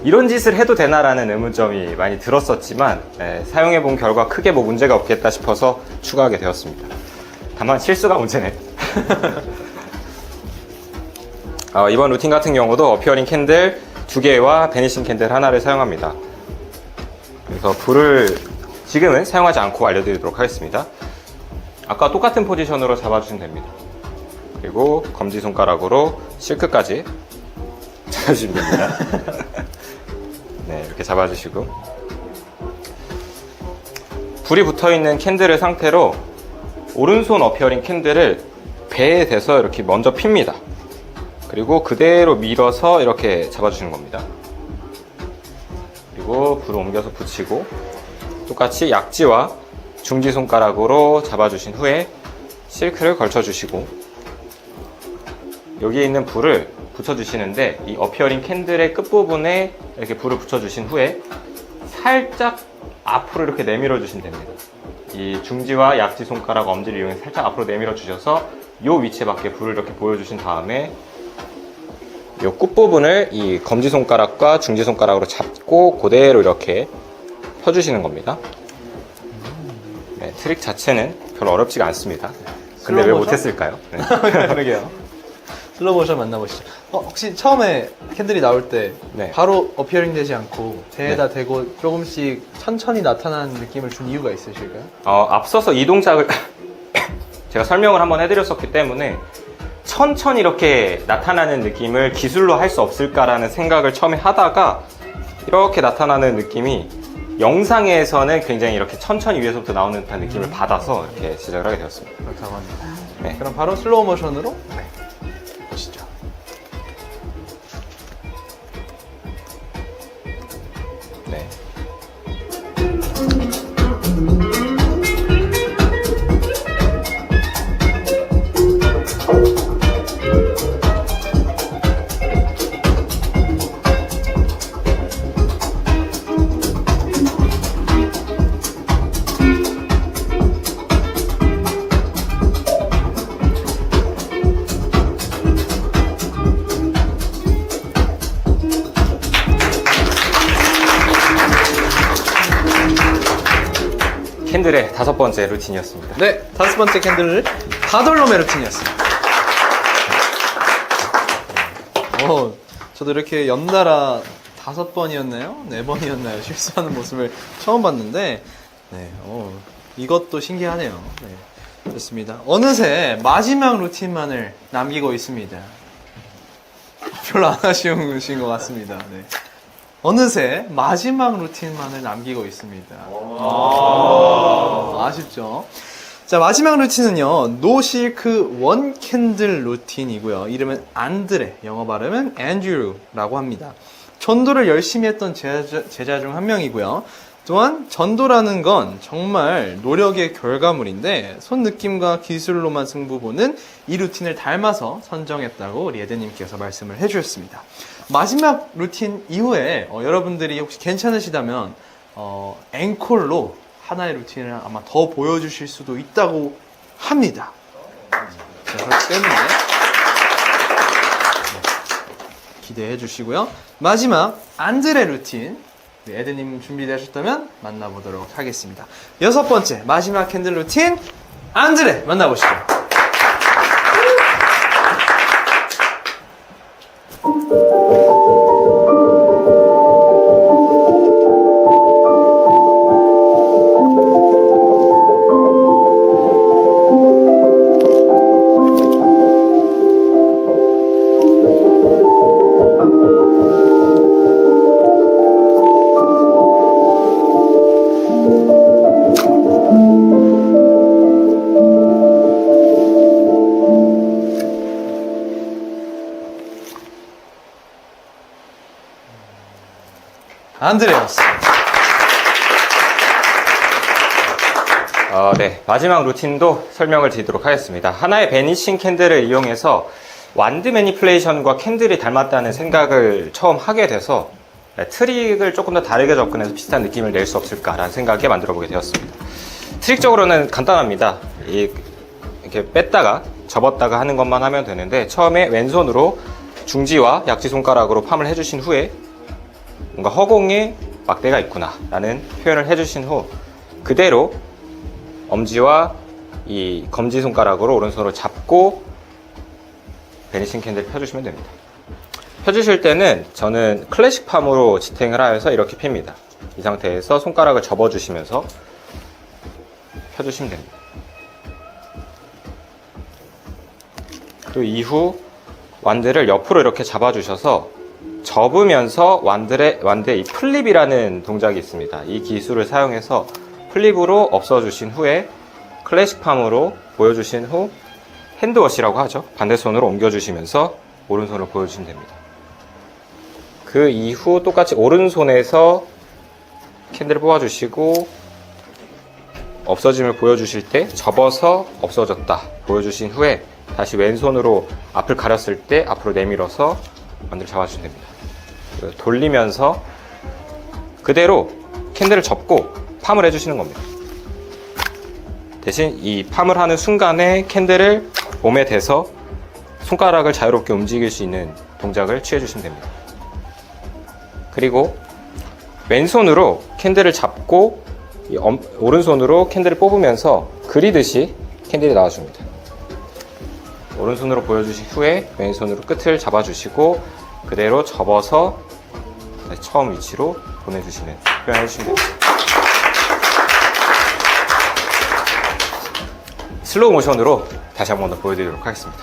이런 짓을 해도 되나라는 의문점이 많이 들었었지만, 사용해본 결과 크게 뭐 문제가 없겠다 싶어서 추가하게 되었습니다. 다만 실수가 문제네. 이번 루틴 같은 경우도 어피어링 캔들 2개와 베니싱 캔들 하나를 사용합니다. 그래서 불을 지금은 사용하지 않고 알려드리도록 하겠습니다. 아까 똑같은 포지션으로 잡아주시면 됩니다. 그리고 검지손가락으로 실크까지 잡아주시면 됩니다. 네, 이렇게 잡아주시고, 불이 붙어있는 캔들의 상태로 오른손 어피어링 캔들을 배에 대서 이렇게 먼저 핍니다. 그리고 그대로 밀어서 이렇게 잡아주시는 겁니다. 그리고 불을 옮겨서 붙이고, 똑같이 약지와 중지손가락으로 잡아주신 후에 실크를 걸쳐주시고, 여기에 있는 불을 붙여주시는데, 이 어피어링 캔들의 끝부분에 이렇게 불을 붙여주신 후에 살짝 앞으로 이렇게 내밀어 주시면 됩니다. 이 중지와 약지 손가락, 엄지를 이용해서 살짝 앞으로 내밀어 주셔서 이 위치에 맞게 불을 이렇게 보여주신 다음에 이 끝부분을 이 검지손가락과 중지손가락으로 잡고 그대로 이렇게 펴주시는 겁니다. 네, 트릭 자체는 별로 어렵지가 않습니다. 근데 왜 슬로우 모션? 못했을까요? 네. 그러게요. 슬로우 모션 만나보시죠. 혹시 처음에 캔들이 나올 때 네. 바로 어피어링 되지 않고 배에다 대고 조금씩 천천히 나타나는 느낌을 준 이유가 있으실까요? 앞서서 이 동작을 제가 설명을 한번 해드렸었기 때문에 천천히 이렇게 나타나는 느낌을 기술로 할 수 없을까라는 생각을 처음에 하다가, 이렇게 나타나는 느낌이 영상에서는 굉장히 이렇게 천천히 위에서부터 나오는 듯한 느낌을 받아서 이렇게 시작을 하게 되었습니다. 그렇다고 합니다. 네. 그럼 바로 슬로우 모션으로 보시죠. 네. 캔들의 5번째 루틴이었습니다. 네, 5번째 캔들을 바돌롬의 루틴이었습니다. 저도 이렇게 연달아 5번이었나요? 4번이었나요? 실수하는 모습을 처음 봤는데, 네, 이것도 신기하네요. 네, 좋습니다. 어느새 마지막 루틴만을 남기고 있습니다. 별로 안 아쉬우신 것 같습니다. 네. 어느새 마지막 루틴만을 남기고 있습니다. 아쉽죠? 자, 마지막 루틴은요, 노실크 원 캔들 루틴이고요. 이름은 안드레, 영어 발음은 앤드류라고 합니다. 전도를 열심히 했던 제자 중 한 명이고요. 또한 전도라는 건 정말 노력의 결과물인데, 손 느낌과 기술로만 승부 보는 이 루틴을 닮아서 선정했다고 리에드님께서 말씀을 해주셨습니다. 마지막 루틴 이후에 여러분들이 혹시 괜찮으시다면 앵콜로 하나의 루틴을 아마 더 보여주실 수도 있다고 합니다. 그렇기 때문에 기대해 주시고요. 마지막 안드레 루틴, 에드님 준비되셨다면 만나보도록 하겠습니다. 6번째 마지막 캔들 루틴 안드레 만나보시죠. 안드레였습니다. 네, 마지막 루틴도 설명을 드리도록 하겠습니다. 하나의 베니싱 캔들을 이용해서 완드 매니플레이션과 캔들이 닮았다는 생각을 처음 하게 돼서 트릭을 조금 더 다르게 접근해서 비슷한 느낌을 낼 수 없을까라는 생각에 만들어 보게 되었습니다. 트릭적으로는 간단합니다. 이렇게 뺐다가 접었다가 하는 것만 하면 되는데, 처음에 왼손으로 중지와 약지 손가락으로 팜을 해주신 후에 뭔가 허공에 막대가 있구나 라는 표현을 해주신 후 그대로 엄지와 이 검지 손가락으로 오른손으로 잡고 베니싱 캔들을 펴주시면 됩니다. 펴주실 때는 저는 클래식 팜으로 지탱을 하여서 이렇게 핍니다. 이 상태에서 손가락을 접어주시면서 펴주시면 됩니다. 그 이후 완드를 옆으로 이렇게 잡아주셔서 접으면서 완드의 이 플립이라는 동작이 있습니다. 이 기술을 사용해서 플립으로 없어주신 후에 클래식 팜으로 보여주신 후 핸드워시라고 하죠. 반대손으로 옮겨주시면서 오른손을 보여주시면 됩니다. 그 이후 똑같이 오른손에서 캔들을 뽑아주시고 없어짐을 보여주실 때 접어서 없어졌다 보여주신 후에 다시 왼손으로 앞을 가렸을 때 앞으로 내밀어서 완드를 잡아주시면 됩니다. 돌리면서 그대로 캔들을 접고 팜을 해주시는 겁니다. 대신 이 팜을 하는 순간에 캔들을 몸에 대서 손가락을 자유롭게 움직일 수 있는 동작을 취해주시면 됩니다. 그리고 왼손으로 캔들을 잡고 오른손으로 캔들을 뽑으면서 그리듯이 캔들이 나와줍니다. 오른손으로 보여주신 후에 왼손으로 끝을 잡아주시고 그대로 접어서 처음 위치로 보내주시는 표현을 해주시면 됩니다. 슬로우 모션으로 다시 한 번 더 보여드리도록 하겠습니다.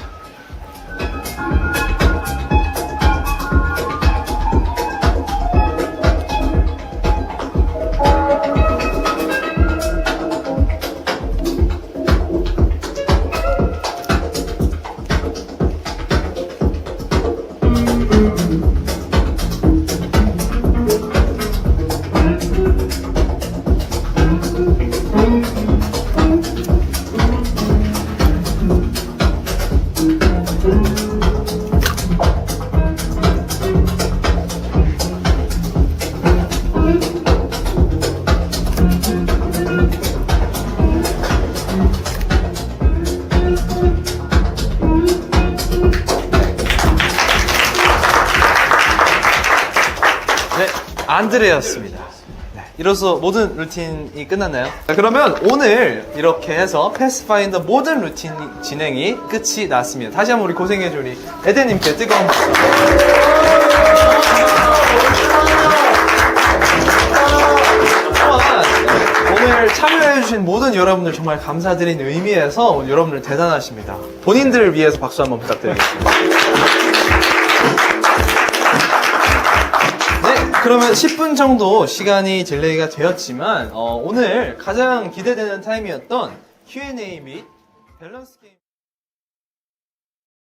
네, 안드레였습니다. 네, 이로써 모든 루틴이 끝났나요? 자, 그러면 오늘 이렇게 해서 패스파인더 모든 루틴 진행이 끝이 났습니다. 다시 한번 우리 고생해준 우리 에덴님께 뜨거운 박수. 또한 오늘 참여해주신 모든 여러분들 정말 감사드리는 의미에서 오늘 여러분들 대단하십니다. 본인들을 위해서 박수 한번 부탁드리겠습니다. 그러면 10분 정도 시간이 딜레이가 되었지만 오늘 가장 기대되는 타임이었던 Q&A 및 밸런스 게임